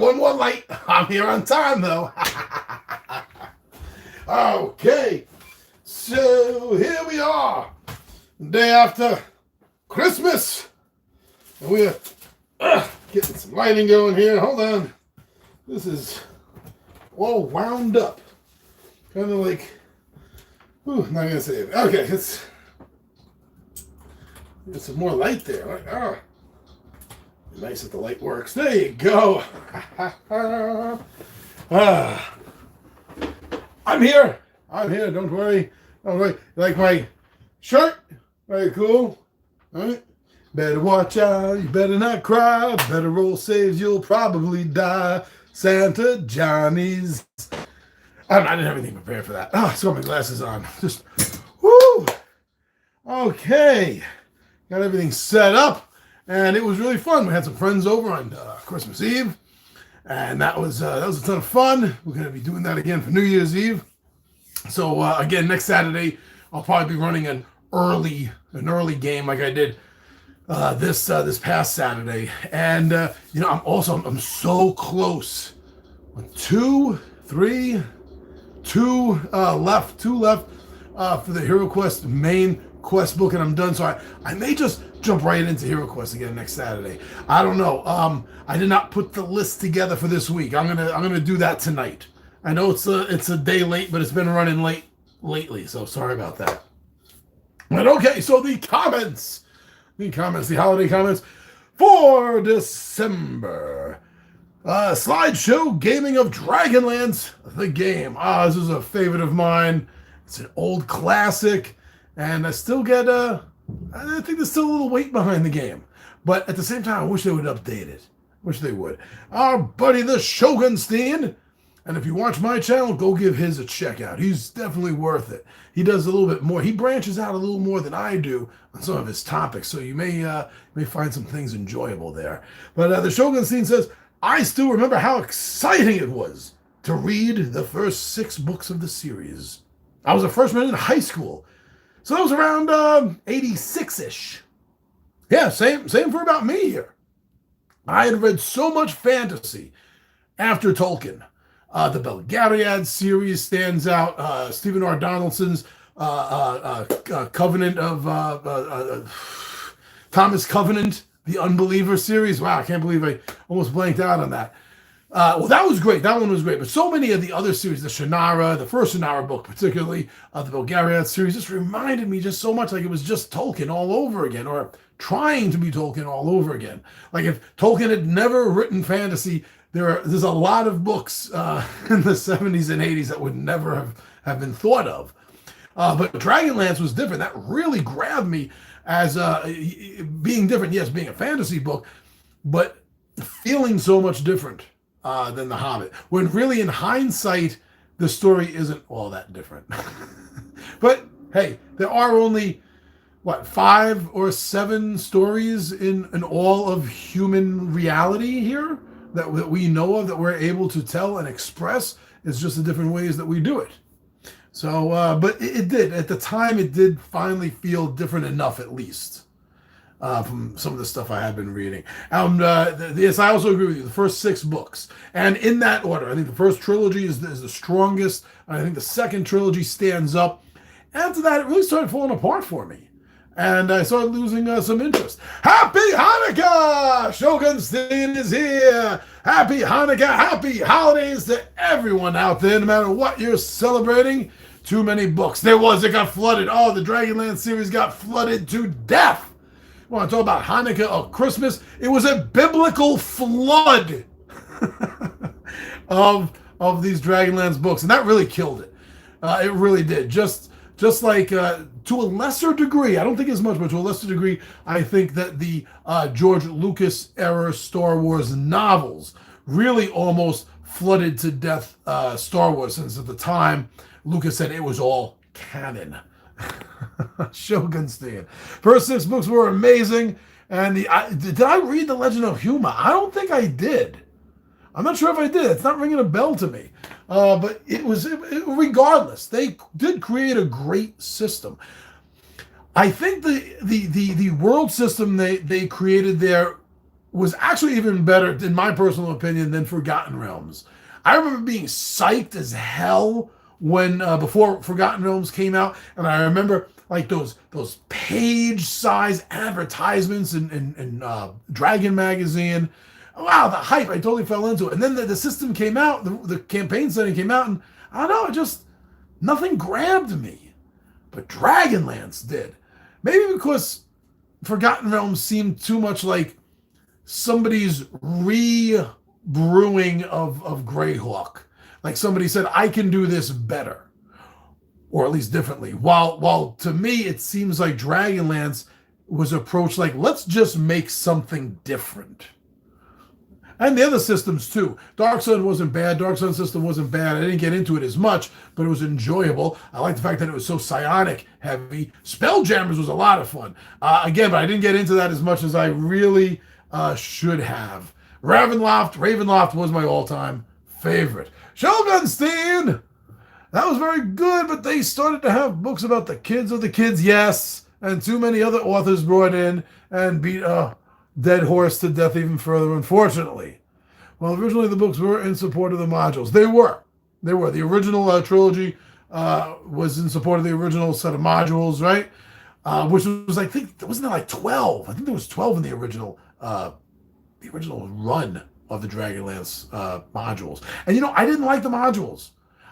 one more light. I'm here on time, though. Okay, so here we are, the day after Christmas. And we're getting some lighting going here. Hold on. This is all wound up. Kind of like, not going to say it. Okay, let's get some more light there. Nice that the light works. There you go. I'm here. Don't worry. You like my shirt? Very cool. All right. Better watch out. You better not cry. Better roll saves. You'll probably die. Santa Johnny's. I didn't have anything prepared for that. I still got my glasses on. Just, whoo. Okay. Got everything set up. And it was really fun. We had some friends over on Christmas Eve. And that was a ton of fun. We're going to be doing that again for New Year's Eve. So again, next Saturday, I'll probably be running an early game like I did this past Saturday. And I'm so close. Two left for the Hero Quest main quest book, and I'm done. So I may just jump right into Hero Quest again next Saturday. I don't know. I did not put the list together for this week. I'm gonna do that tonight. I know it's a day late, but it's been running late lately, so sorry about that. But okay, so the holiday comments for December. Slideshow gaming of Dragonlance, the game. This is a favorite of mine. It's an old classic, and I still get I think there's still a little weight behind the game. But at the same time, I wish they would update it. Wish they would. Our buddy the Shogunstein. And if you watch my channel, go give his a check out. He's definitely worth it. He does a little bit more. He branches out a little more than I do on some of his topics. So you may find some things enjoyable there. But the Shogunstein says, I still remember how exciting it was to read the first 6 books of the series. I was a freshman in high school. So that was around 86-ish. Yeah, same for about me here. I had read so much fantasy after Tolkien. The Belgariad series stands out. Stephen R. Donaldson's Covenant of Thomas Covenant, the Unbeliever series. Wow, I can't believe I almost blanked out on that. Well, that was great. That one was great. But so many of the other series, the Shannara, the first Shannara book, particularly the Belgariad series, just reminded me just so much like it was just Tolkien all over again, or trying to be Tolkien all over again. Like if Tolkien had never written fantasy, there's a lot of books in the 70s and 80s that would never have been thought of. But Dragonlance was different. That really grabbed me as being different. Yes, being a fantasy book, but feeling so much different than The Hobbit. When really, in hindsight, the story isn't all that different. But hey, there are only 5 or 7 stories in all of human reality here that we know of, that we're able to tell and express. It's just the different ways that we do it. So, but it did. At the time, it did finally feel different enough, at least, from some of the stuff I had been reading. Yes, I also agree with you. The first 6 books. And in that order, I think the first trilogy is the strongest. I think the second trilogy stands up. After that, it really started falling apart for me. And I started losing some interest. Happy Hanukkah! Shogunstein is here! Happy Hanukkah! Happy holidays to everyone out there, no matter what you're celebrating. Too many books. It got flooded. Oh, the Dragonlance series got flooded to death. You want to talk about Hanukkah or Christmas? It was a biblical flood of these Dragonlance books. And that really killed it. It really did. Just like, to a lesser degree, I don't think as much, but to a lesser degree, I think that the George Lucas era Star Wars novels really almost flooded to death Star Wars, since at the time, Lucas said it was all canon. Shogunstein. First 6 books were amazing, and did I read The Legend of Huma? I don't think I did. I'm not sure if I did. It's not ringing a bell to me. But regardless, they did create a great system. I think the world system they created there was actually even better, in my personal opinion, than Forgotten Realms. I remember being psyched as hell when before Forgotten Realms came out, and I remember like those page-size advertisements in Dragon magazine. Wow, the hype! I totally fell into it, and then the system came out, the campaign setting came out, and I don't know, it just nothing grabbed me, but Dragonlance did. Maybe because Forgotten Realms seemed too much like somebody's re-brewing of Greyhawk. Like somebody said, I can do this better, or at least differently. While to me, it seems like Dragonlance was approached like, let's just make something different. And the other systems too. Dark Sun wasn't bad. Dark Sun system wasn't bad. I didn't get into it as much, but it was enjoyable. I like the fact that it was so psionic heavy. Spelljammers was a lot of fun. Again, but I didn't get into that as much as I really should have. Ravenloft was my all-time favorite. Shogunstein! That was very good, but they started to have books about the kids of the kids, yes, and too many other authors brought in and beat a dead horse to death even further, unfortunately. Well, originally the books were in support of the modules. They were. The original trilogy was in support of the original set of modules, right? Which was, I think, wasn't there like 12? I think there was 12 in the original run of the Dragonlance modules. And you know, I didn't like the modules.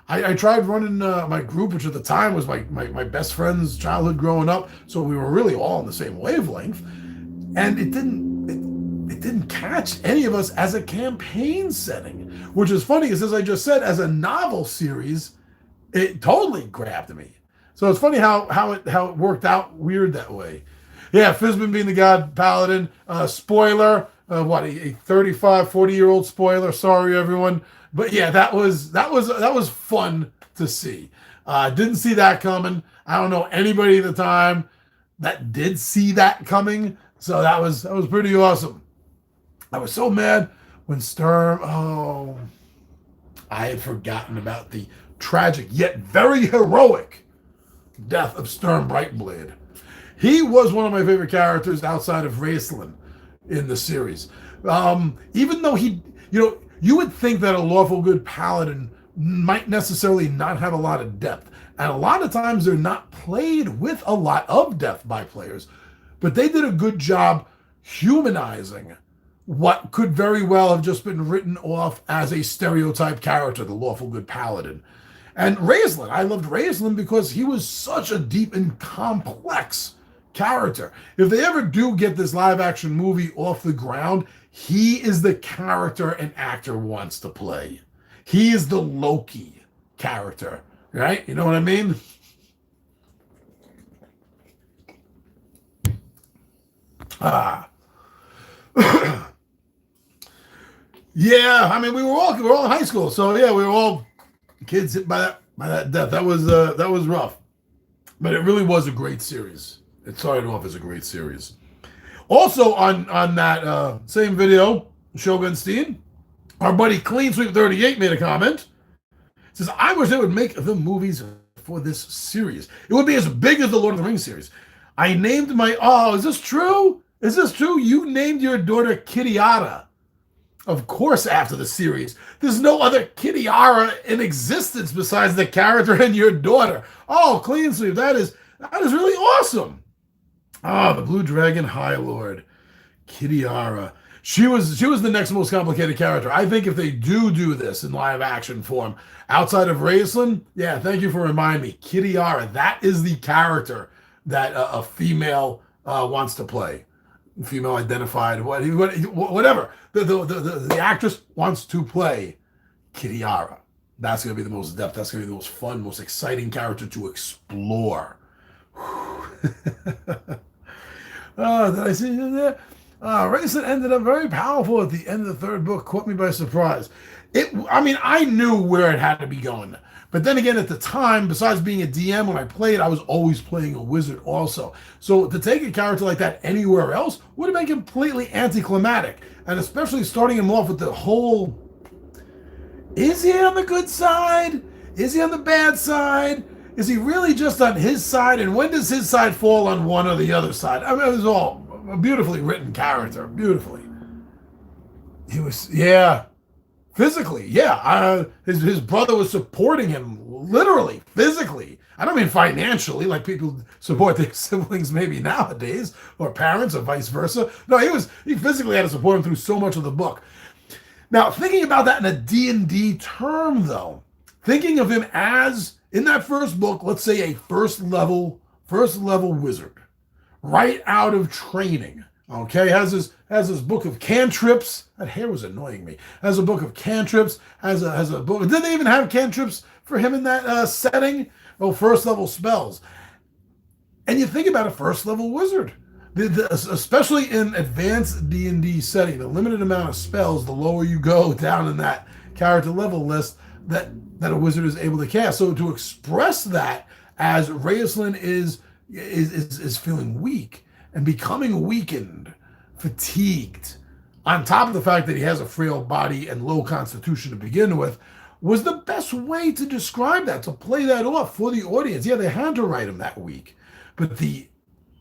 I tried running my group, which at the time was my best friend's childhood growing up, so we were really all on the same wavelength, and it didn't catch any of us as a campaign setting, which is funny because, as I just said, as a novel series, it totally grabbed me. So it's funny how it worked out weird that way. Yeah, Fizban being the God Paladin. Spoiler, a 35, 40-year-old spoiler. Sorry, everyone. But yeah, that was fun to see. Didn't see that coming. I don't know anybody at the time that did see that coming. So that was pretty awesome. I was so mad when Sturm. Oh, I had forgotten about the tragic yet very heroic death of Sturm Brightblade. He was one of my favorite characters outside of Raistlin in the series. Even though you would think that a lawful good paladin might necessarily not have a lot of depth. And a lot of times they're not played with a lot of depth by players. But they did a good job humanizing what could very well have just been written off as a stereotype character, the lawful good paladin. And Raistlin, I loved Raistlin because he was such a deep and complex character. If they ever do get this live action movie off the ground, he is the character an actor wants to play. He is the Loki character, right? You know what I mean? Yeah, I mean we were all in high school, so yeah, we were all kids hit by that death. That was rough, but it really was a great series. It started off as a great series. Also on that same video, Shogunstein, our buddy Clean Sweep 38 made a comment. It says, I wish they would make the movies for this series. It would be as big as the Lord of the Rings series. I named is this true? Is this true? You named your daughter Kitiara. Of course, after the series. There's no other Kitiara in existence besides the character and your daughter. Oh, Clean Sweep, that is really awesome. The Blue Dragon High Lord, Kitiara. She was the next most complicated character. I think if they do this in live action form, outside of Raistlin, yeah, thank you for reminding me. Kitiara, that is the character that a female wants to play. Female identified, whatever. The actress wants to play Kitiara. That's going to be the most depth. That's going to be the most fun, most exciting character to explore. Did I see you there? Raistlin ended up very powerful at the end of the third book. Caught me by surprise. I knew where it had to be going. But then again, at the time, besides being a DM when I played, I was always playing a wizard also. So to take a character like that anywhere else would have been completely anticlimactic. And especially starting him off with the whole, is he on the good side? Is he on the bad side? Is he really just on his side? And when does his side fall on one or the other side? I mean, it was all a beautifully written character. Beautifully. He was, yeah, physically, yeah. His brother was supporting him literally, physically. I don't mean financially, like people support their siblings maybe nowadays, or parents, or vice versa. No, he physically had to support him through so much of the book. Now, thinking about that in a D&D term, though, thinking of him as in that first book, let's say a first level wizard, right out of training. Okay, has his book of cantrips. That hair was annoying me. Has a book of cantrips. Has a book. Did they even have cantrips for him in that setting? Oh, first level spells. And you think about a first level wizard, especially in advanced D&D setting, the limited amount of spells, the lower you go down in that character level list that a wizard is able to cast. So to express that as Raistlin is feeling weak and becoming weakened, fatigued, on top of the fact that he has a frail body and low constitution to begin with, was the best way to describe that, to play that off for the audience. Yeah, they had to write him that weak, but the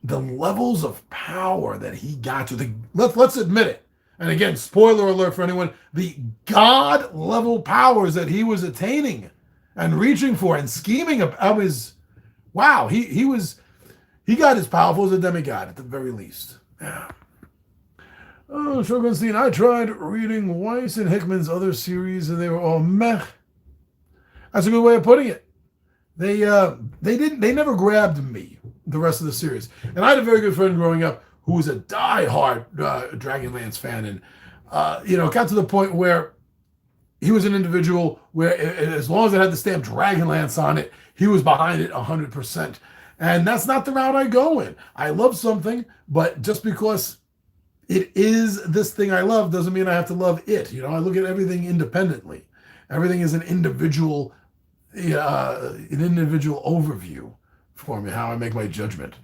levels of power that he got to, let's admit it. And again, spoiler alert for anyone, the god level powers that he was attaining and reaching for and scheming of his, wow, he got as powerful as a demigod at the very least. Yeah. Oh, Shogunstein, I tried reading Weiss and Hickman's other series and they were all meh. That's a good way of putting it. They never grabbed me, the rest of the series. And I had a very good friend growing up who was a diehard Dragonlance fan, and it got to the point where he was an individual where as long as it had the stamp Dragonlance on it, he was behind it 100%. And that's not the route I go in. I love something, but just because it is this thing I love doesn't mean I have to love it. I look at everything independently. Everything is an individual overview for me, how I make my judgment.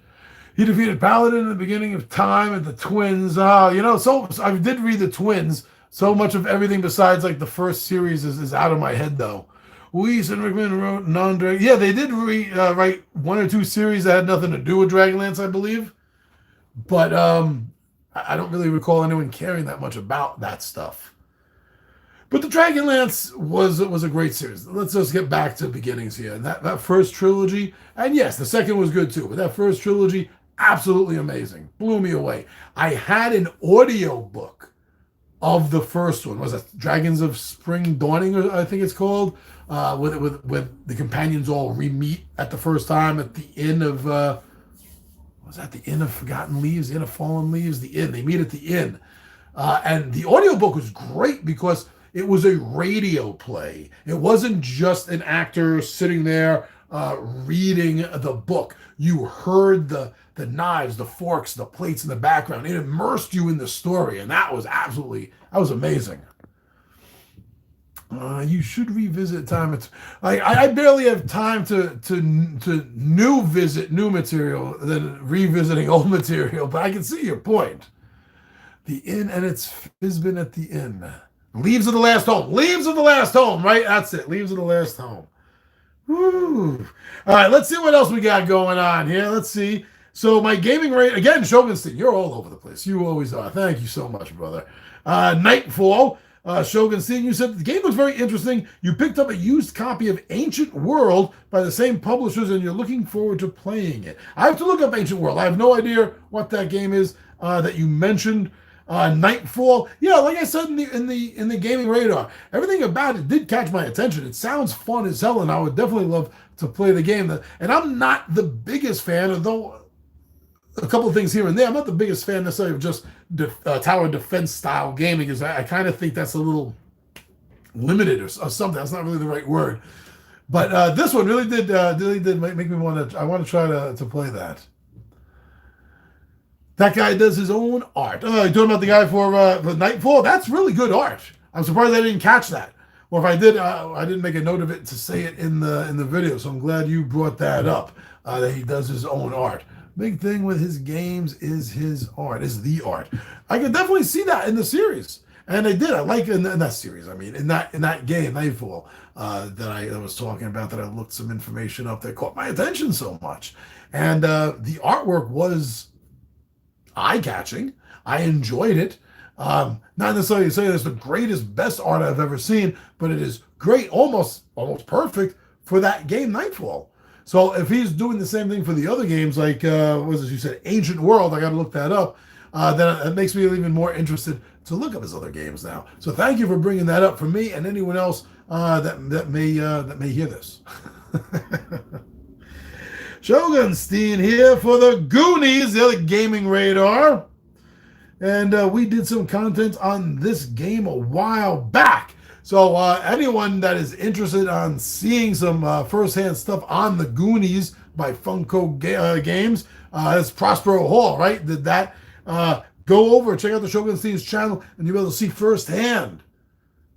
He defeated Paladin in the beginning of time at the Twins. So I did read the Twins. So much of everything besides like the first series is out of my head though. Weiss and Rickman wrote non-Dragon. Yeah, they did write one or two series that had nothing to do with Dragonlance, I believe. But I don't really recall anyone caring that much about that stuff. But the Dragonlance was a great series. Let's just get back to beginnings here. And that first trilogy, and yes, the second was good too, but that first trilogy, absolutely amazing. Blew me away. I had an audio book of the first one. Was it Dragons of Spring Dawning, I think it's called? With the companions all re-meet at the first time at the inn of... was that the Inn of Forgotten Leaves? The Inn of Fallen Leaves? The inn. They meet at the inn. And the audiobook was great because it was a radio play. It wasn't just an actor sitting there reading the book. You heard the knives, the forks, the plates in the background. It immersed you in the story, and that was amazing. You should revisit time. I barely have time to visit new material than revisiting old material, but I can see your point. The inn and its Fizbin at the inn. Leaves of the Last Home. Leaves of the Last Home, right? That's it. Leaves of the Last Home. Woo. All right, let's see what else we got going on here. Let's see. So my gaming rate, again, Shogunstein, you're all over the place. You always are. Thank you so much, brother. Nightfall. Shogunstein, you said the game looks very interesting. You picked up a used copy of Ancient World by the same publishers, and you're looking forward to playing it. I have to look up Ancient World. I have no idea what that game is that you mentioned. Nightfall, yeah, like I said in the gaming radar, everything about it did catch my attention. It sounds fun as hell, and I would definitely love to play the game. And I'm not the biggest fan, although a couple of things here and there. I'm not the biggest fan necessarily of just tower defense style gaming, because I kind of think that's a little limited or something. That's not really the right word. But this one really did make me want to. I want to try to play that. That guy does his own art. Oh, you're talking about the guy for Nightfall? That's really good art. I'm surprised I didn't catch that. Or if I did, I didn't make a note of it to say it in the video. So I'm glad you brought that up. That he does his own art. Big thing with his games is his art, is the art. I could definitely see that in the series, and they did. I like in that series. I mean, in that game, Nightfall, that I was talking about, that I looked some information up that caught my attention so much, and the artwork was eye-catching. I enjoyed it. Not necessarily saying it's the greatest, best art I've ever seen, but it is great, almost perfect for that game, Nightfall. So if he's doing the same thing for the other games, like what was it you said, Ancient World, I got to look that up. Then it makes me even more interested to look up his other games now. So thank you for bringing that up for me and anyone else that may hear this. Shogunstein here for the Goonies, the other gaming radar. And we did some content on this game a while back. So anyone that is interested on seeing some first-hand stuff on the Goonies by Funko Games, that's Prospero Hall, right? Did that. Go over, check out the Shogunstein's channel, and you'll be able to see firsthand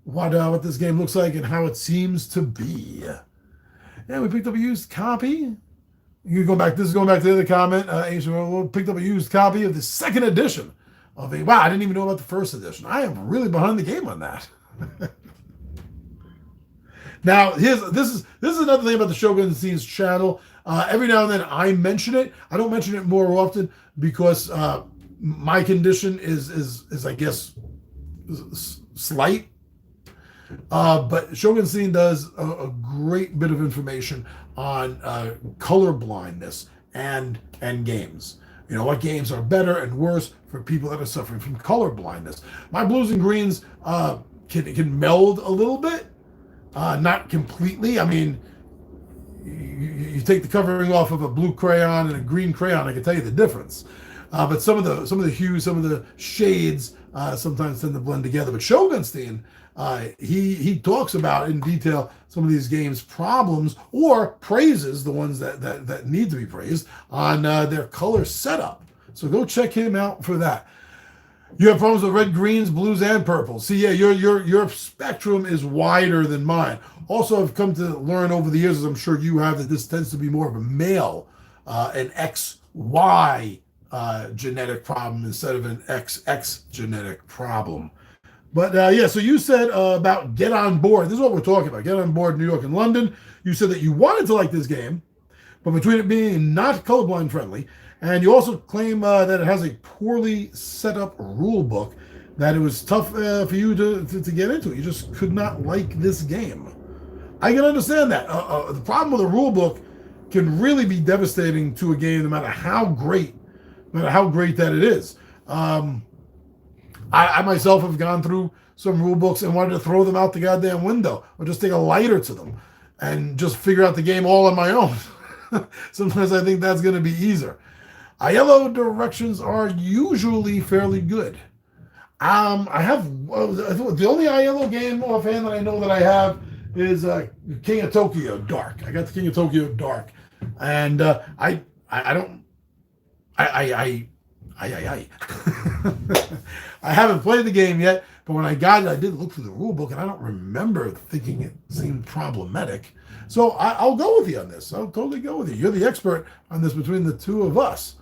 what this game looks like and how it seems to be. Yeah, we picked up a used copy. You go back. This is going back to the other comment. We picked up a used copy of the second edition of a. Wow, I didn't even know about the first edition. I am really behind the game on that. Now, this is another thing about the Shogunstein's channel. Every now and then I mention it. I don't mention it more often because my condition is I guess slight. But Shogunstein does a great bit of information on color blindness and games. You know, what games are better and worse for people that are suffering from color blindness. My blues and greens can meld a little bit, not completely. I mean, you take the covering off of a blue crayon and a green crayon, I can tell you the difference. But some of the hues, some of the shades sometimes tend to blend together. But Shogunstein, he talks about in detail some of these games' problems or praises the ones that need to be praised on their color setup. So go check him out for that. You have problems with red, greens, blues, and purples. See, yeah, your spectrum is wider than mine. Also, I've come to learn over the years, as I'm sure you have, that this tends to be more of a male, an XY genetic problem instead of an XX genetic problem. But yeah, so you said about Get On Board. This is what we're talking about. Get On Board, New York and London. You said that you wanted to like this game, but between it being not colorblind friendly, and you also claim that it has a poorly set up rule book, that it was tough for you to get into it. You just could not like this game. I can understand that. The problem with a rule book can really be devastating to a game, no matter how great that it is. I myself have gone through some rule books and wanted to throw them out the goddamn window or just take a lighter to them and just figure out the game all on my own. Sometimes I think that's going to be easier. ILO directions are usually fairly good. I have the only ILO game offhand that I know that I have is King of Tokyo Dark. I got the King of Tokyo Dark, and I haven't played the game yet, but when I got it, I did look through the rule book, and I don't remember thinking it seemed problematic. So I'll go with you on this. I'll totally go with you. You're the expert on this between the two of us.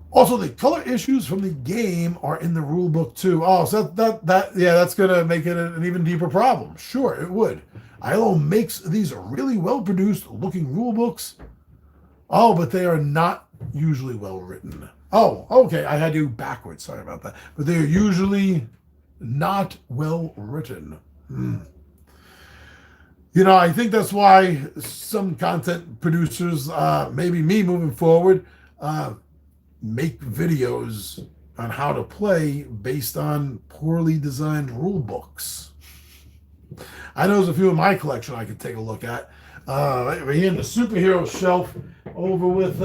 Also, the color issues from the game are in the rule book too. Oh, so that's gonna make it an even deeper problem. Sure, it would. ILO makes these really well-produced looking rule books. Oh, but they are not usually well written. Oh, okay, I had you backwards. Sorry about that. But they are usually not well written. You know, I think that's why some content producers, maybe me moving forward, make videos on how to play based on poorly designed rule books. I know there's a few in my collection I could take a look at. Right here in the superhero shelf over with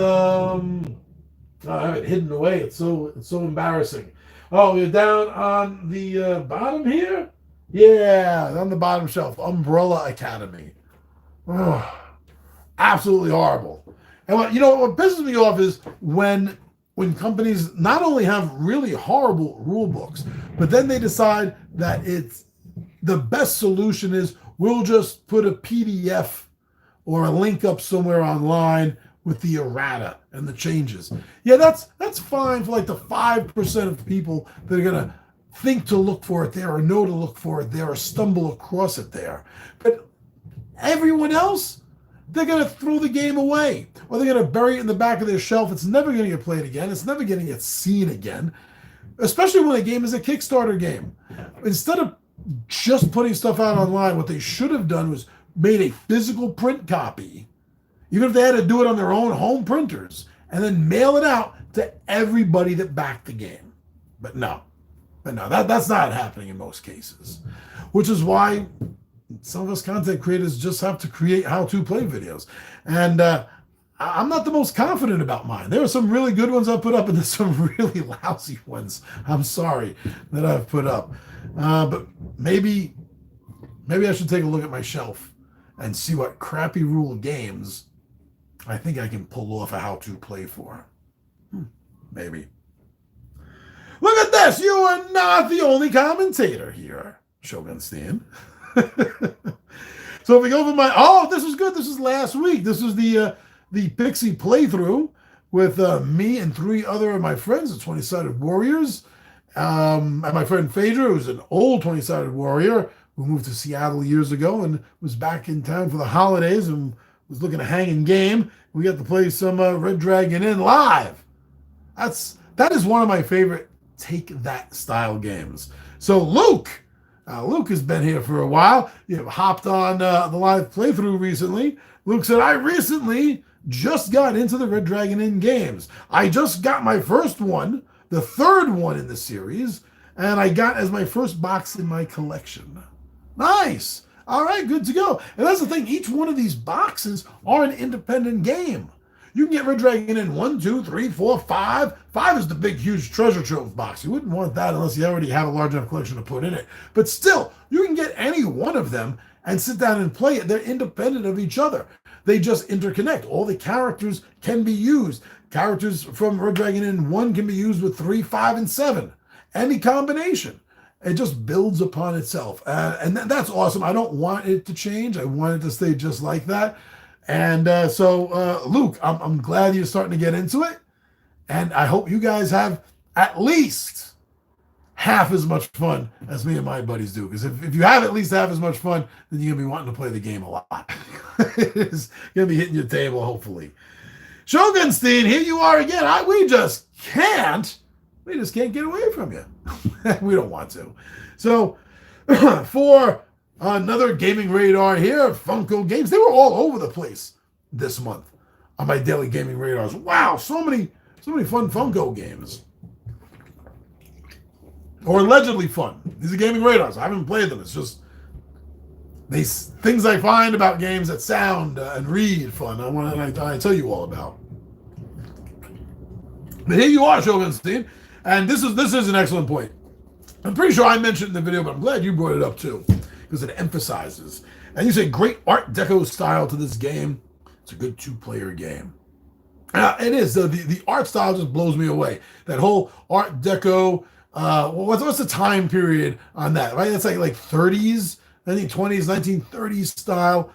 I have it hidden away. It's so embarrassing. Oh, you're down on the bottom here? Yeah, on the bottom shelf. Umbrella Academy. Oh, absolutely horrible. And what pisses me off is when companies not only have really horrible rule books, but then they decide that it's the best solution is we'll just put a PDF or a link up somewhere online with the errata and the changes. Yeah, that's fine for like the 5% of people that are gonna think to look for it there or know to look for it there or stumble across it there. But everyone else, they're gonna throw the game away or they're gonna bury it in the back of their shelf. It's never gonna get played again. It's never gonna get seen again. especially when a game is a Kickstarter game. Instead of just putting stuff out online, what they should have done was made a physical print copy, even if they had to do it on their own home printers, and then mail it out to everybody that backed the game. But no, that's not happening in most cases, which is why some of us content creators just have to create how-to play videos. And I'm not the most confident about mine. There are some really good ones I've put up, and there's some really lousy ones, I'm sorry, that I've put up. But maybe I should take a look at my shelf and see what crappy rule games I think I can pull off a how-to play for. Maybe. Look at this! You are not the only commentator here, Shogunstein. So if we go over this is good. This is last week. This is the Pixie playthrough with me and 3 other of my friends, the 20-sided warriors. And my friend Phaedra, who's an old 20-sided warrior who moved to Seattle years ago and was back in town for the holidays and was looking to hang in game. We got to play some Red Dragon Inn live. That is one of my favorite take that style games. So Luke has been here for a while. You hopped on the live playthrough recently. Luke said, I recently just got into the Red Dragon Inn games. I just got my first one, the 3rd one in the series, and I got as my first box in my collection. Nice. All right, good to go. And that's the thing. Each one of these boxes are an independent game. You can get Red Dragon in 1, 2, 3, 4, 5. 5 is the big, huge treasure trove box. You wouldn't want that unless you already have a large enough collection to put in it. But still, you can get any one of them and sit down and play it. They're independent of each other. They just interconnect. All the characters can be used. Characters from Red Dragon Inn 1 can be used with 3, 5, and 7. Any combination. It just builds upon itself. And that's awesome. I don't want it to change. I want it to stay just like that. And so, Luke, I'm glad you're starting to get into it. And I hope you guys have at least half as much fun as me and my buddies do. Because if you have at least half as much fun, then you're going to be wanting to play the game a lot. It's going to be hitting your table, hopefully. Shogunstein, here you are again. We just can't get away from you. We don't want to. So, for another gaming radar here, Funko Games. They were all over the place this month on my daily gaming radars. Wow, so many fun Funko games. Or allegedly fun. These are gaming radars. I haven't played them. It's just these things I find about games that sound and read fun. I tell you all about. But here you are, Shogunstein, and this is an excellent point. I'm pretty sure I mentioned it in the video, but I'm glad you brought it up too, because it emphasizes. And you say great Art Deco style to this game. It's a good 2-player game. It is. The art style just blows me away. That whole Art Deco. What's the time period on that? Right, that's like 30s, 1920s, 1930s style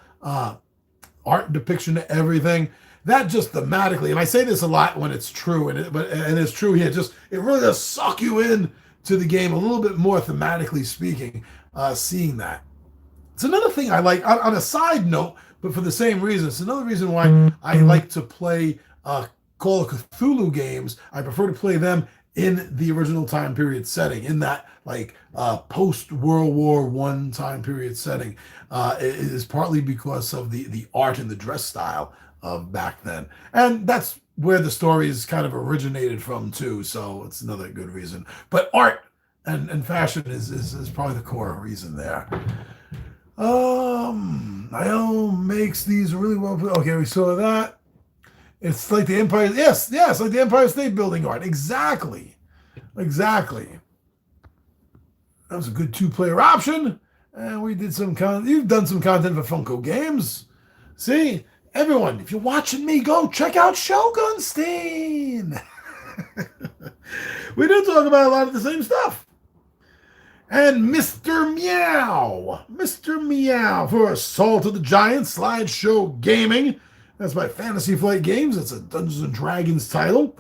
art depiction of everything. That just thematically, and I say this a lot when it's true, and it's true here. It really does suck you in to the game a little bit more thematically speaking. Seeing that, it's another thing I like. On a side note, but for the same reason, it's another reason why I like to play Call of Cthulhu games. I prefer to play them in the original time period setting, in that post World War I time period setting. It is partly because of the art and the dress style of back then, and that's where the stories kind of originated from too. So it's another good reason. But art and fashion is probably the core reason there. IO makes these really well. Okay, we saw that. It's like the Empire. Yes, like the Empire State Building art. Exactly. That was a good 2-player option. And we did some content. You've done some content for Funko Games. See, everyone, if you're watching me, go check out Shogunstein. We do talk about a lot of the same stuff. And Mr. Meow for Assault of the Giants Slideshow Gaming. That's by Fantasy Flight Games. It's a Dungeons and Dragons title.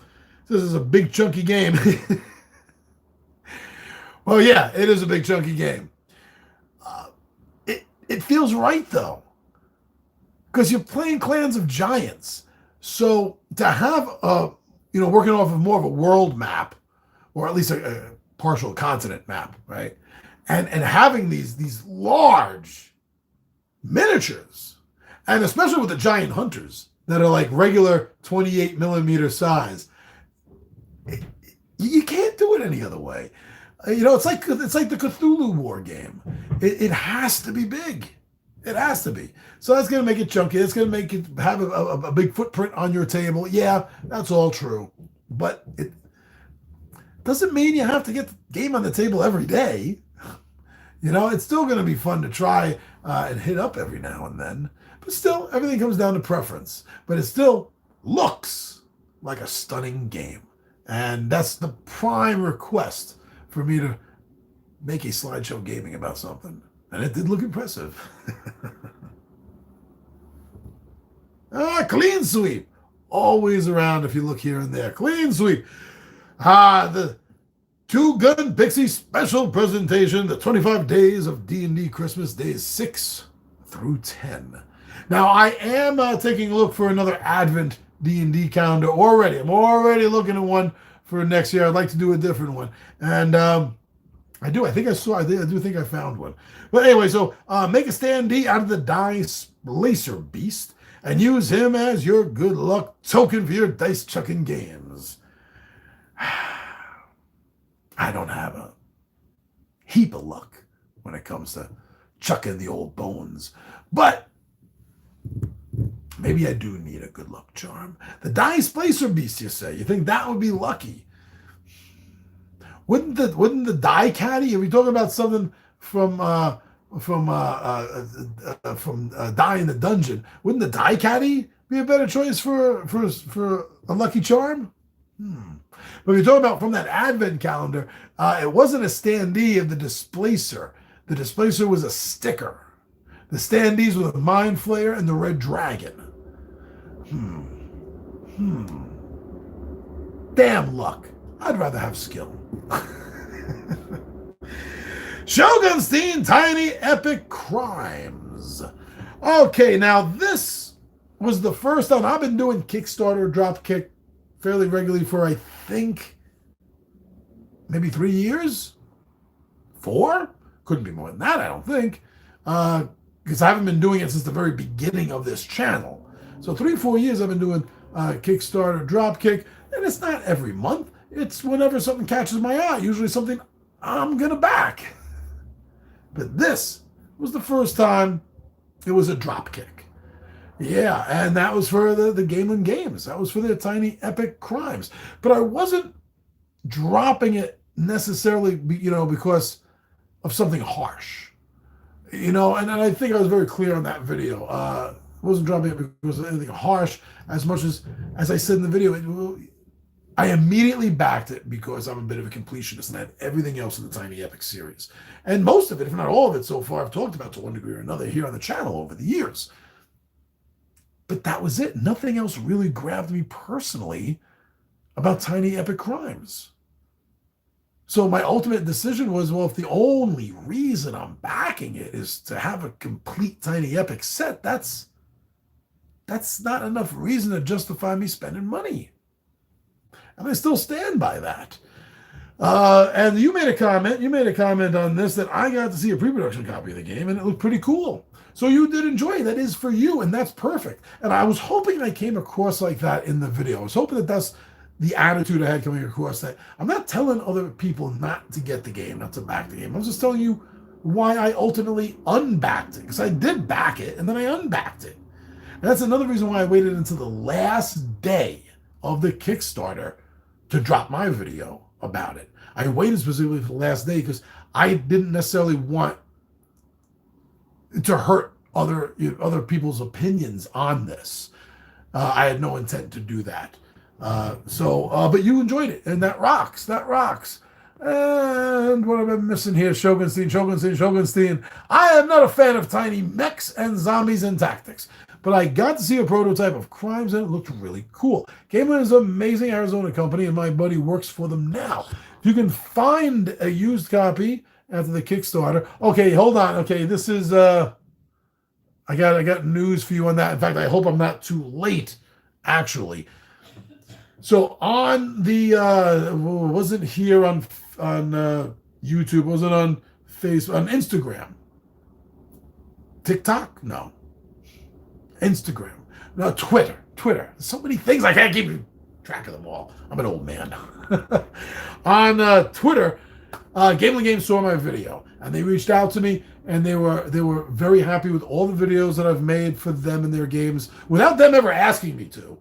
This is a big chunky game. Well, yeah, it is a big chunky game. It feels right though, because you're playing Clans of Giants. So to have working off of more of a world map or at least a partial continent map, right? And having these large miniatures, and especially with the giant hunters that are like regular 28 millimeter size, you can't do it any other way. It's like the Cthulhu War game. It has to be big. It has to be. So that's going to make it chunky. It's going to make it have a big footprint on your table. Yeah, that's all true. But it doesn't mean you have to get the game on the table every day. It's still going to be fun to try and hit up every now and then. But still, everything comes down to preference. But it still looks like a stunning game. And that's the prime request for me to make a slideshow gaming about something. And it did look impressive. Clean sweep. Always around if you look here and there. Clean sweep. The Two Gun Pixie special presentation, the 25 days of D&D Christmas, days 6 through 10. Now, I am taking a look for another Advent D&D calendar already. I'm already looking at one for next year. I'd like to do a different one. And I do think I found one. But anyway, so make a standee out of the Dice Placer Beast and use him as your good luck token for your dice chucking games. I don't have a heap of luck when it comes to chucking the old bones. But maybe I do need a good luck charm. The Dice Placer Beast, you say? You think that would be lucky? Wouldn't the Die Caddy? Are we talking about something from Die in the Dungeon? Wouldn't the Die Caddy be a better choice for a lucky charm? But if you're talking about from that Advent calendar, it wasn't a standee of the Displacer. The Displacer was a sticker. The standees were the Mind Flayer and the Red Dragon. Damn luck. I'd rather have skill. Shogunstein Tiny Epic Crimes. Okay, now this was the first time I've been doing Kickstarter Dropkick fairly regularly for, I think, maybe 3 years? 4? Couldn't be more than that, I don't think. Because I haven't been doing it since the very beginning of this channel. So 3-4 years I've been doing Kickstarter Dropkick, and it's not every month. It's whenever something catches my eye, usually something I'm going to back. But this was the first time it was a Dropkick. Yeah, and that was for the Gamelin Games. That was for their Tiny Epic Crimes. But I wasn't dropping it necessarily, because of something harsh. And I think I was very clear on that video. I wasn't dropping it because of anything harsh, as much as I said in the video, I immediately backed it because I'm a bit of a completionist and I had everything else in the Tiny Epic series. And most of it, if not all of it so far, I've talked about to one degree or another here on the channel over the years. But that was it. Nothing else really grabbed me personally about Tiny Epic Crimes. So my ultimate decision was, well, if the only reason I'm backing it is to have a complete Tiny Epic set, that's not enough reason to justify me spending money. And I still stand by that. And you made a comment on this that I got to see a pre-production copy of the game and it looked pretty cool. So you did enjoy it. That is for you, and that's perfect. And I was hoping I came across like that in the video. I was hoping that that's the attitude I had coming across, that I'm not telling other people not to get the game, not to back the game. I was just telling you why I ultimately unbacked it, because I did back it and then I unbacked it. And that's another reason why I waited until the last day of the Kickstarter to drop my video about it. I waited specifically for the last day because I didn't necessarily want to hurt other people's opinions on this. I had no intent to do that. But you enjoyed it, and that rocks. That rocks. And what have I been missing here? Shogunstein. I am not a fan of tiny mechs and zombies and tactics, but I got to see a prototype of Crimes, and it looked really cool. Gamelin is an amazing Arizona company, and my buddy works for them now. You can find a used copy after the Kickstarter. Okay, hold on. Okay, this is I got news for you on that. In fact, I hope I'm not too late, actually. So on the wasn't here on YouTube, wasn't on Facebook, on Instagram, TikTok, no, Instagram, no, Twitter. So many things I can't keep track of them all. I'm an old man. On Twitter, Gambling Game saw my video and they reached out to me and they were very happy with all the videos that I've made for them and their games without them ever asking me to.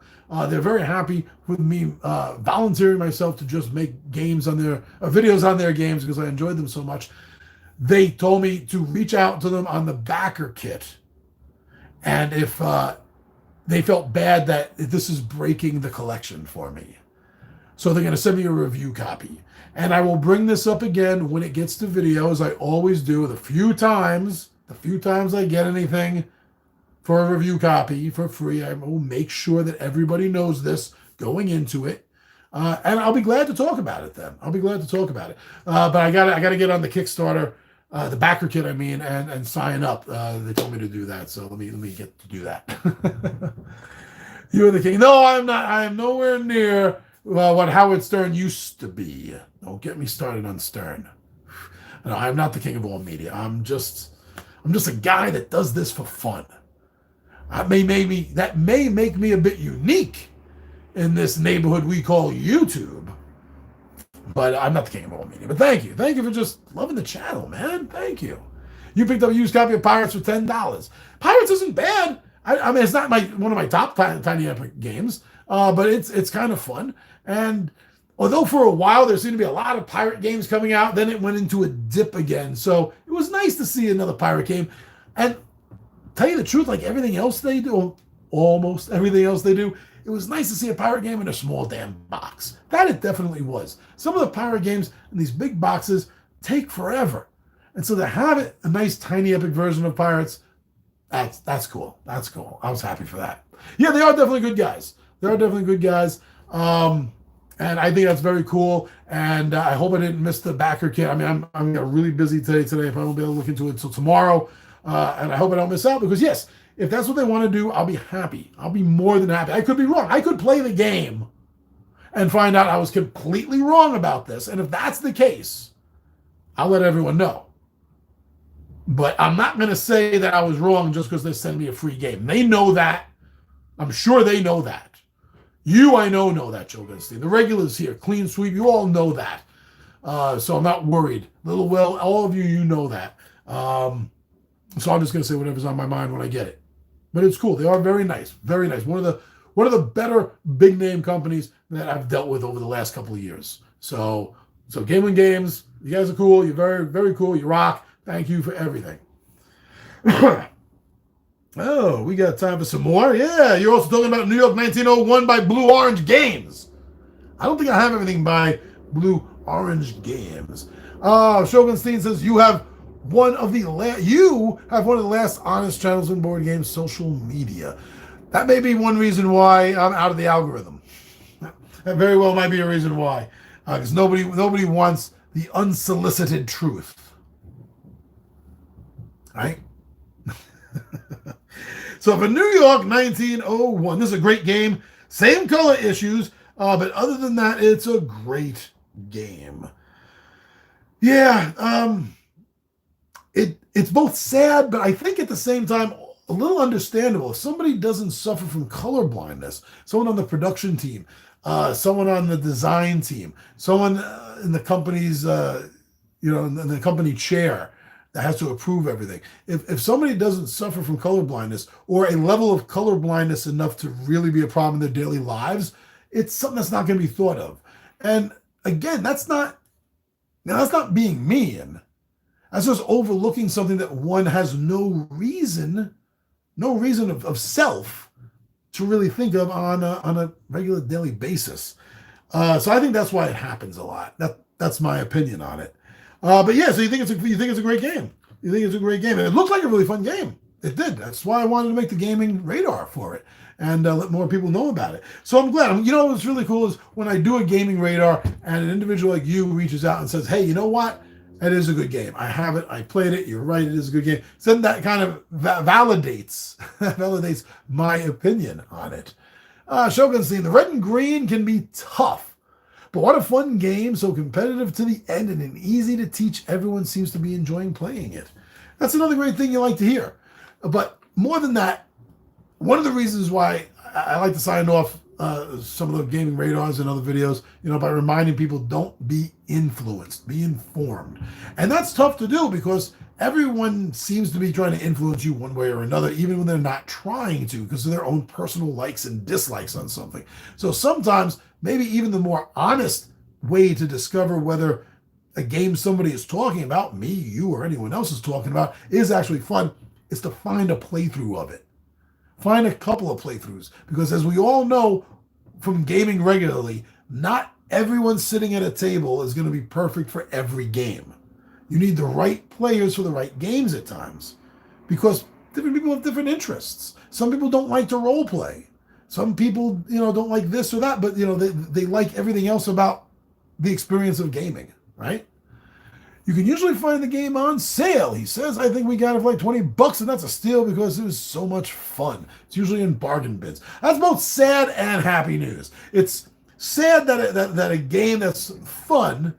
They're very happy with me volunteering myself to just make games on their videos on their games because I enjoyed them so much. They told me to reach out to them on the backer kit, and if they felt bad that this is breaking the collection for me. So they're going to send me a review copy. And I will bring this up again when it gets to video, as I always do. The few times I get anything for a review copy for free, I will make sure that everybody knows this going into it. And I'll be glad to talk about it then. I'll be glad to talk about it. But I gotta get on the Kickstarter, the backer kit, I mean, and sign up. They told me to do that, so let me get to do that. You are the king. No, I'm not. I am nowhere near what Howard Stern used to be. Don't get me started on Stern. No, I'm not the king of all media. I'm just a guy that does this for fun. That may make me a bit unique in this neighborhood we call YouTube. But I'm not the king of all media. But thank you for just loving the channel, man. Thank you. You picked up a used copy of Pirates for $10. Pirates isn't bad. I mean, it's not one of my top Tiny Epic games, but it's kind of fun. And although for a while there seemed to be a lot of pirate games coming out, then it went into a dip again. So it was nice to see another pirate game. And tell you the truth, like everything else they do, almost everything else they do, it was nice to see a pirate game in a small damn box. That it definitely was. Some of the pirate games in these big boxes take forever. And so to have it, a nice tiny epic version of Pirates, that's cool. That's cool. I was happy for that. Yeah, they are definitely good guys. And I think that's very cool. And I hope I didn't miss the backer kit. I mean, I'm really busy today. If I won't be able to look into it until tomorrow. And I hope I don't miss out because yes, if that's what they want to do, I'll be happy. I'll be more than happy. I could be wrong. I could play the game and find out I was completely wrong about this. And if that's the case, I'll let everyone know. But I'm not going to say that I was wrong just because they send me a free game. They know that. I'm sure they know that. You, I know that, Joe Gunstein. The regulars here, clean sweep, you all know that. So I'm not worried. Little Will, all of you, you know that. So I'm just going to say whatever's on my mind when I get it. But it's cool. They are very nice. Very nice. One of the better big name companies that I've dealt with over the last couple of years. So Gambling Games, you guys are cool. You're very, very cool. You rock. Thank you for everything. Oh, we got time for some more. Yeah, you're also talking about New York 1901 by Blue Orange Games. I don't think I have everything by Blue Orange Games. Shogunstein says you have one of the last honest channels in board games social media. That may be one reason why I'm out of the algorithm. That very well might be a reason why, because nobody wants the unsolicited truth. Right? So for New York 1901, this is a great game. Same color issues, but other than that, it's a great game. Yeah, it's both sad, but I think at the same time a little understandable. If somebody doesn't suffer from color blindness, someone on the production team, someone on the design team, someone in the company's, in the company chair that has to approve everything. If somebody doesn't suffer from color blindness or a level of color blindness enough to really be a problem in their daily lives, it's something that's not going to be thought of. And again, that's not being mean. That's just overlooking something that one has no reason of self to really think of on a regular daily basis. So I think that's why it happens a lot. That's my opinion on it. But yeah, so you think it's a great game. You think it's a great game. And it looked like a really fun game. It did. That's why I wanted to make the gaming radar for it and let more people know about it. So I'm glad. You know what's really cool is when I do a gaming radar and an individual like you reaches out and says, hey, you know what? That is a good game. I have it. I played it. You're right. It is a good game. So then that kind of validates my opinion on it. Shogun's theme. The red and green can be tough, but what a fun game, so competitive to the end and easy to teach. Everyone seems to be enjoying playing it. That's another great thing you like to hear. But more than that, one of the reasons why I like to sign off some of the gaming radars and other videos, by reminding people, don't be influenced, be informed. And that's tough to do because everyone seems to be trying to influence you one way or another, even when they're not trying to, because of their own personal likes and dislikes on something. So sometimes, maybe even the more honest way to discover whether a game somebody is talking about, me, you, or anyone else is talking about, is actually fun, is to find a playthrough of it. Find a couple of playthroughs, because as we all know from gaming regularly, not everyone sitting at a table is going to be perfect for every game. You need the right players for the right games at times, because different people have different interests. Some people don't like to role play. Some people, don't like this or that, but they like everything else about the experience of gaming, right? You can usually find the game on sale, he says. I think we got it for like $20, and that's a steal because it was so much fun. It's usually in bargain bins. That's both sad and happy news. It's sad that a game that's fun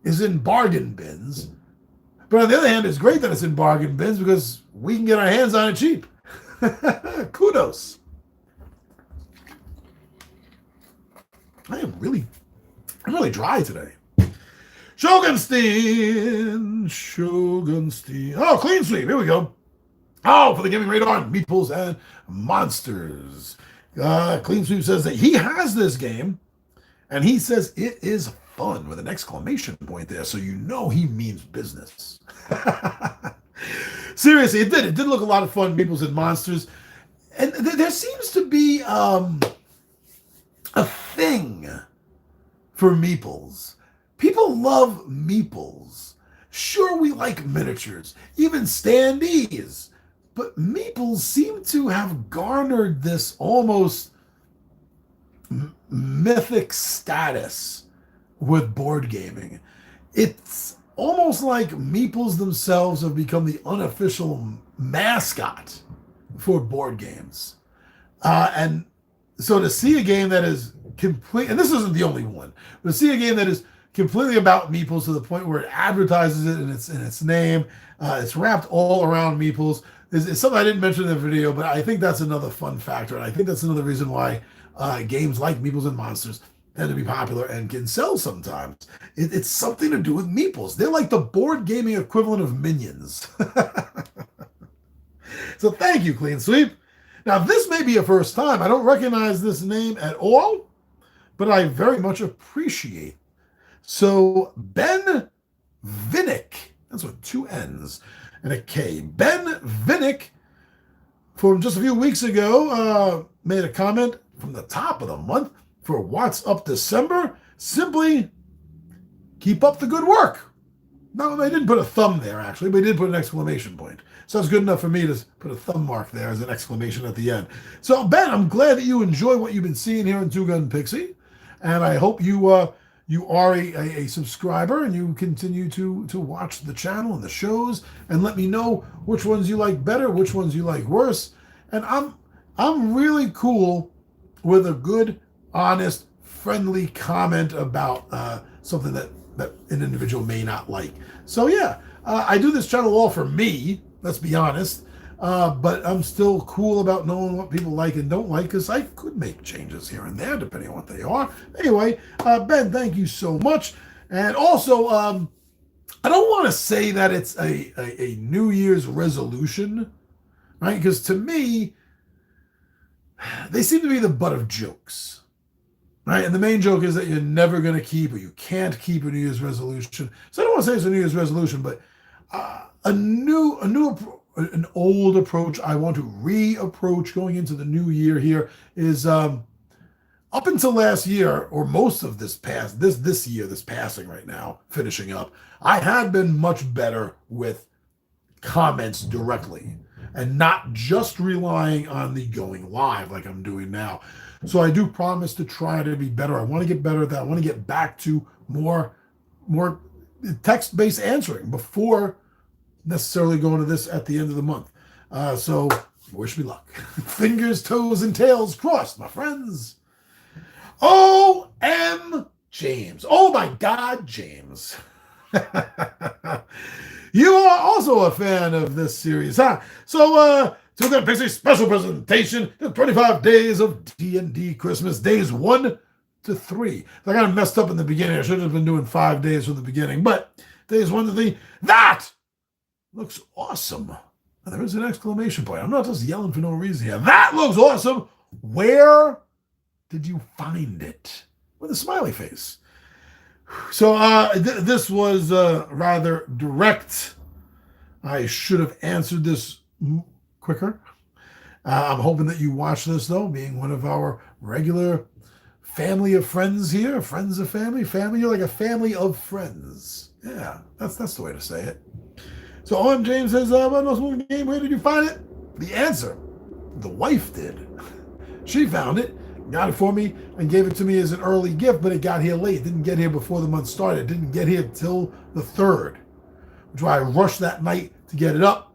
is in bargain bins, but on the other hand, it's great that it's in bargain bins because we can get our hands on it cheap. Kudos. I'm really dry today. Shogunstein. Oh, clean sweep. Here we go. Oh, for the gaming radar, meeples and monsters. Clean sweep says that he has this game, and he says it is fun with an exclamation point there, so he means business. Seriously, it did look a lot of fun, meeples and monsters, and there seems to be a thing for meeples. People love meeples. Sure, we like miniatures, even standees, but meeples seem to have garnered this almost mythic status with board gaming. It's almost like meeples themselves have become the unofficial mascot for board games. And so to see a game that is complete, and this isn't the only one, but to see a game that is completely about meeples to the point where it advertises it in its name. It's wrapped all around meeples. It's something I didn't mention in the video, but I think that's another fun factor. And I think that's another reason why games like Meeples and Monsters tend to be popular and can sell sometimes. It's something to do with meeples. They're like the board gaming equivalent of Minions. So thank you, Clean Sweep. Now, this may be a first time. I don't recognize this name at all, but I very much appreciate. So Ben Vinnick, that's with 2 N's and a K. Ben Vinnick, from just a few weeks ago, made a comment from the top of the month for What's Up December. Simply, keep up the good work. No, they didn't put a thumb there, actually, but he did put an exclamation point. So it's good enough for me to put a thumb mark there as an exclamation at the end. So, Ben, I'm glad that you enjoy what you've been seeing here in Two Gun Pixie, and I hope you are a subscriber and you continue to watch the channel and the shows and let me know which ones you like better, which ones you like worse. And I'm really cool with a good, honest, friendly comment about something that an individual may not like. So yeah, I do this channel all for me, let's be honest. But I'm still cool about knowing what people like and don't like, because I could make changes here and there depending on what they are. Anyway, Ben, thank you so much. And also, I don't want to say that it's a New Year's resolution, right? Because to me, they seem to be the butt of jokes, right? And the main joke is that you're never going to keep, or you can't keep, a New Year's resolution. So I don't want to say it's a New Year's resolution, but an old approach I want to reapproach going into the new year here is up until last year, or most of this year, this passing right now, finishing up, I had been much better with comments directly and not just relying on the going live like I'm doing now. So I do promise to try to be better. I want to get better at that. I want to get back to more text-based answering before necessarily going to this at the end of the month. So wish me luck. Fingers, toes, and tails crossed, my friends. O.M. James. Oh my God, James. You are also a fan of this series, huh? So, to the basic special presentation, 25 days of D&D Christmas, days 1 to 3. I got messed up in the beginning. I should have been doing 5 days from the beginning, but days 1 to 3. That looks awesome. And there is an exclamation point. I'm not just yelling for no reason here. That looks awesome. Where did you find it? With a smiley face. So this was rather direct. I should have answered this quicker. I'm hoping that you watch this, though, being one of our regular family of friends here. Friends of family. Family, you're like a family of friends. Yeah, that's the way to say it. So O.M. James says, what most moving game, where did you find it? The answer, the wife did. She found it, got it for me, and gave it to me as an early gift, but it got here late. It didn't get here before the month started. It didn't get here till the 3rd, which is why I rushed that night to get it up.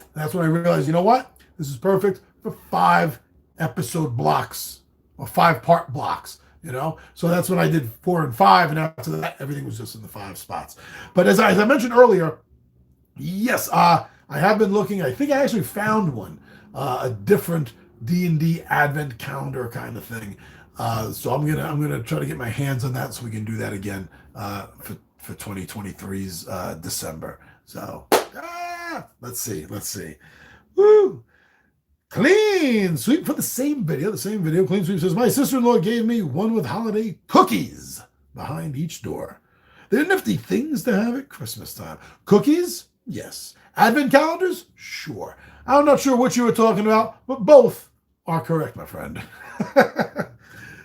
And that's when I realized, you know what? This is perfect for 5 episode blocks or 5-part blocks, you know? So that's when I did 4 and 5, and after that, everything was just in the 5 spots. But as I mentioned earlier, yes, I have been looking. I think I actually found one, a different D&D Advent calendar kind of thing. So I'm gonna try to get my hands on that so we can do that again for 2023's December. So let's see. Woo! Clean Sweep for the same video. Clean Sweep says, my sister-in-law gave me one with holiday cookies behind each door. They're nifty things to have at Christmas time. Cookies? Yes. Advent calendars? Sure. I'm not sure what you were talking about, but both are correct, my friend.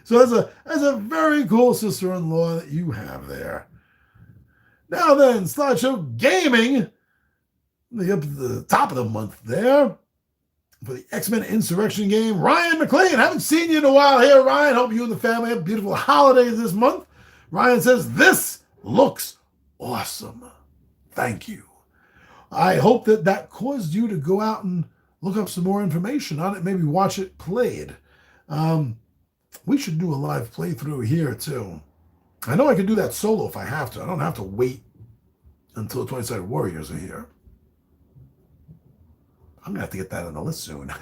So that's a very cool sister-in-law that you have there. Now then, Slideshow Gaming, up at the top of the month there, for the X-Men Insurrection game, Ryan McLean. Haven't seen you in a while here, Ryan. Hope you and the family have beautiful holidays this month. Ryan says, this looks awesome. Thank you. I hope that caused you to go out and look up some more information on it, maybe watch it played. We should do a live playthrough here, too. I know I can do that solo if I have to. I don't have to wait until 20-Sided Warriors are here. I'm going to have to get that on the list soon.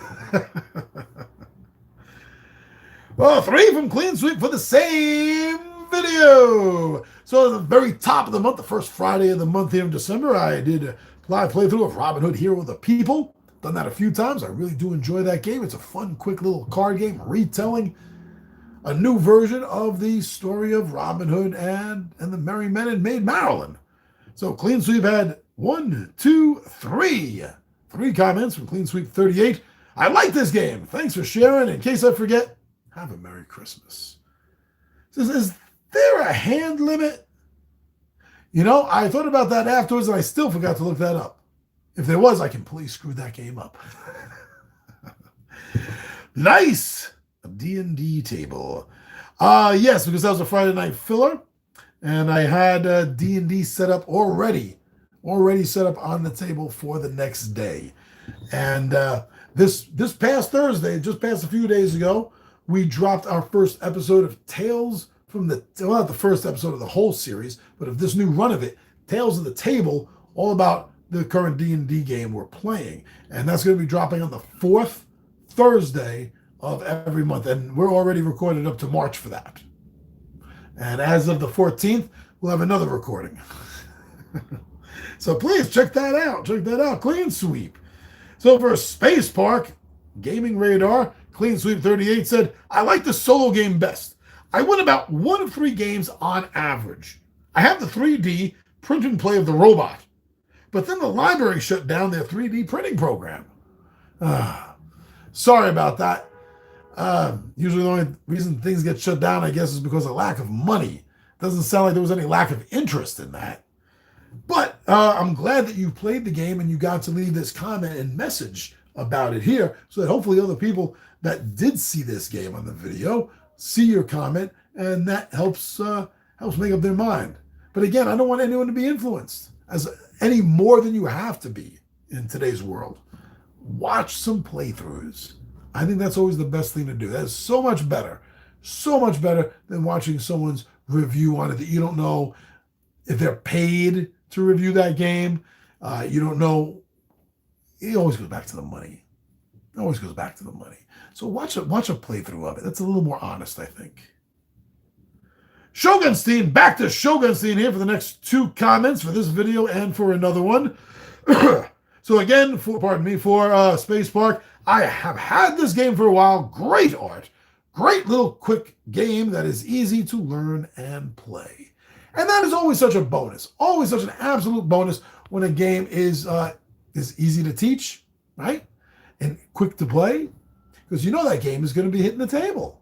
Well, 3 from Clean Sweep for the same video. So at the very top of the month, the first Friday of the month here in December, I did a live playthrough of Robin Hood Hero of the People. Done that a few times. I really do enjoy that game. It's a fun, quick little card game retelling a new version of the story of Robin Hood and the Merry Men in Maid Maryland. So Clean Sweep had 1, 2, 3. 3 comments from Clean Sweep 38. I like this game. Thanks for sharing. In case I forget, have a Merry Christmas. Says, is there a hand limit? You know, I thought about that afterwards and I still forgot to look that up. If there was, I completely screwed that game up. Nice. A D&D table. Yes, because that was a Friday night filler. And I had D&D set up already set up on the table for the next day. And this past Thursday, just past a few days ago, we dropped our first episode of Tales from well, not the first episode of the whole series, but of this new run of it, Tales of the Table, all about the current D&D game we're playing. And that's going to be dropping on the 4th Thursday of every month. And we're already recorded up to March for that. And as of the 14th, we'll have another recording. So please check that out. Clean Sweep. So for Space Park Gaming Radar, Clean Sweep 38 said, I like the solo game best. I win about 1 of 3 games on average. I have the 3D print and play of the robot. But then the library shut down their 3D printing program. Sorry about that. Usually the only reason things get shut down, I guess, is because of lack of money. Doesn't sound like there was any lack of interest in that. But I'm glad that you played the game and you got to leave this comment and message about it here so that hopefully other people that did see this game on the video see your comment, and that helps make up their mind. But again, I don't want anyone to be influenced as any more than you have to be in today's world. watch some playthroughs. I think that's always the best thing to do. That is so much better than watching someone's review on it that you don't know if they're paid to review that game. You don't know. It always goes back to the money. It always goes back to the money. So watch a playthrough of it. That's a little more honest, I think. Shogunstein, back to Shogunstein here for the next 2 comments for this video and for another one. So again, for Space Park, I have had this game for a while. Great art. Great little quick game that is easy to learn and play. And that is always such a bonus. Always such an absolute bonus when a game is easy to teach, right? And quick to play. Because you know that game is going to be hitting the table.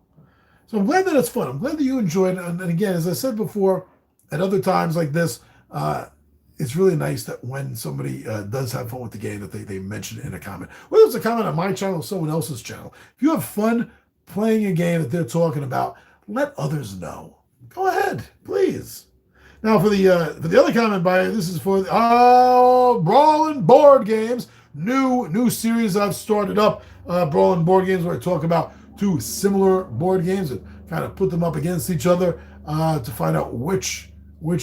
So I'm glad that it's fun. I'm glad that you enjoyed it. And again, as I said before, at other times like this, it's really nice that when somebody does have fun with the game that they mention it in a comment. Whether it's a comment on my channel or someone else's channel. If you have fun playing a game that they're talking about, let others know. Go ahead, please. Now for the other comment this is for Brawling Board Games. New series I've started up, Brawling Board Games, where I talk about 2 similar board games and kind of put them up against each other to find out which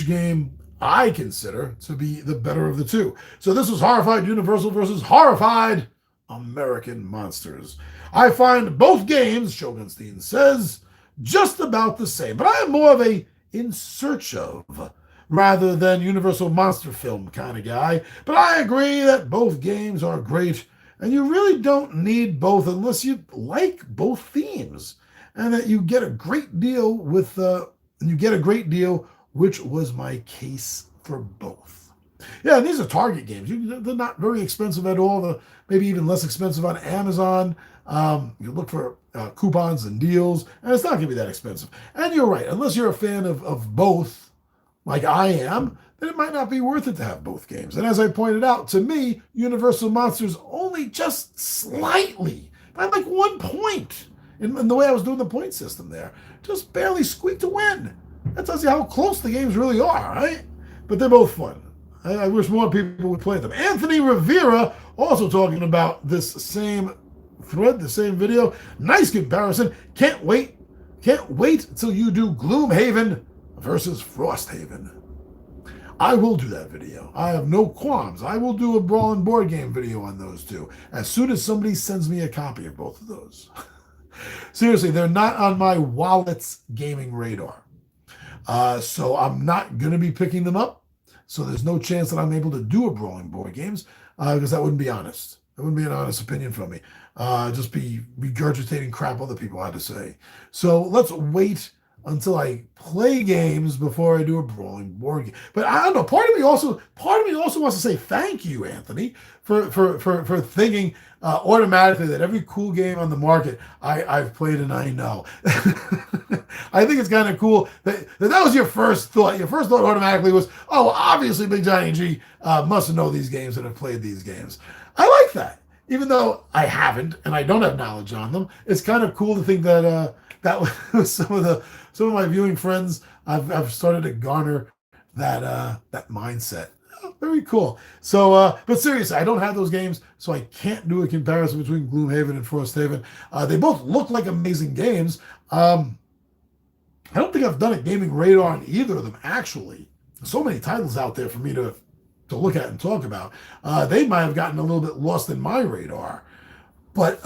game I consider to be the better of the 2. So this was Horrified Universal versus Horrified American Monsters. I find both games, Shogunstein says, just about the same, but I am more of a in search of rather than Universal Monster Film kind of guy. But I agree that both games are great, and you really don't need both unless you like both themes, and that you get a great deal which was my case for both. Yeah, these are Target games. They're not very expensive at all. They're maybe even less expensive on Amazon. You look for coupons and deals, and it's not going to be that expensive. And you're right, unless you're a fan of both, like I am, then it might not be worth it to have both games. And as I pointed out, to me, Universal Monsters only just slightly, by like 1 point, in the way I was doing the point system there, just barely squeaked a win. That tells you how close the games really are, right? But they're both fun. I wish more people would play them. Anthony Rivera also talking about this same thread, the same video. Nice comparison. Can't wait till you do Gloomhaven versus Frosthaven. I will do that video. I have no qualms. I will do a Brawling Board Game video on those 2 as soon as somebody sends me a copy of both of those. Seriously, they're not on my wallet's gaming radar. So I'm not going to be picking them up. So there's no chance that I'm able to do a Brawling Board Games because that wouldn't be honest. That wouldn't be an honest opinion from me. Just be regurgitating crap other people had to say. So let's wait until I play games before I do a Brawling Board Game. But I don't know. Part of me also wants to say thank you, Anthony, for thinking automatically that every cool game on the market I've played and I know. I think it's kind of cool that was your first thought. Your first thought automatically was, oh, obviously Big Johnny G must know these games and have played these games. I like that. Even though I haven't and I don't have knowledge on them, it's kind of cool to think that that was some of my viewing friends. I've started to garner that mindset. Oh, very cool. So, but seriously, I don't have those games, so I can't do a comparison between Gloomhaven and Frosthaven. They both look like amazing games. I don't think I've done a gaming radar on either of them, actually. There's so many titles out there for me to look at and talk about. They might have gotten a little bit lost in my radar. But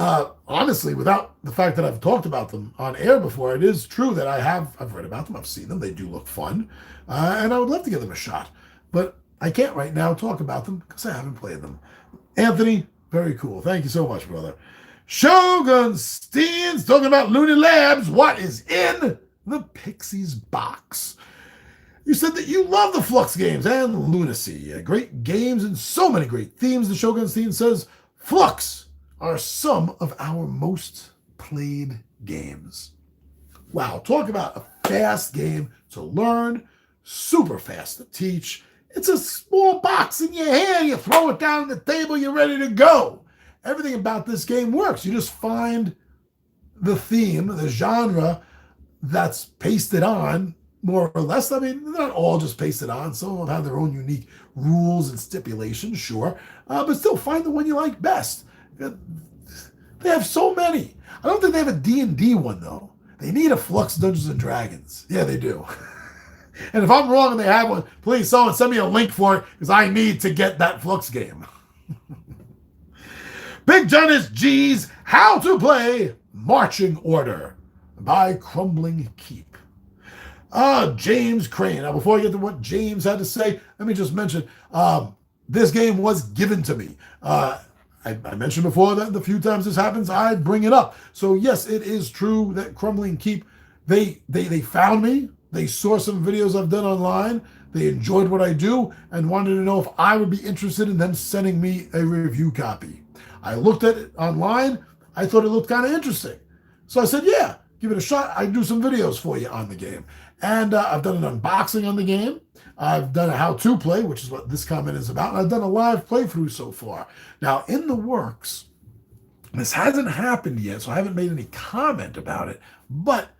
honestly, without the fact that I've talked about them on air before, it is true that I've read about them, I've seen them, they do look fun, and I would love to give them a shot. But I can't right now talk about them because I haven't played them. Anthony, very cool. Thank you so much, brother. Shogunstein's talking about Looney Labs. What is in the Pixies box? You said that you love the Flux games and Lunacy. Great games and so many great themes. The Shogunstein says Flux are some of our most played games. Wow, talk about a fast game to learn, super fast to teach. It's a small box in your hand. You throw it down on the table, you're ready to go. Everything about this game works. You just find the theme, the genre that's pasted on, more or less. I mean, they're not all just pasted on. Some of them have their own unique rules and stipulations, sure. But still, find the one you like best. They have so many. I don't think they have a D&D one, though. They need a Flux Dungeons and Dragons. Yeah, they do. And if I'm wrong and they have one, please someone send me a link for it because I need to get that Flux game. Big Dennis G's How to Play Marching Order by Crumbling Keep. James Crane. Now, before I get to what James had to say, let me just mention this game was given to me. I mentioned before that the few times this happens, I bring it up. So yes, it is true that Crumbling Keep, they found me. They saw some videos I've done online. They enjoyed what I do and wanted to know if I would be interested in them sending me a review copy. I looked at it online. I thought it looked kind of interesting. So I said, yeah, give it a shot. I do some videos for you on the game. And I've done an unboxing on the game. I've done a how-to play, which is what this comment is about. And I've done a live playthrough so far. Now, in the works, this hasn't happened yet, so I haven't made any comment about it. But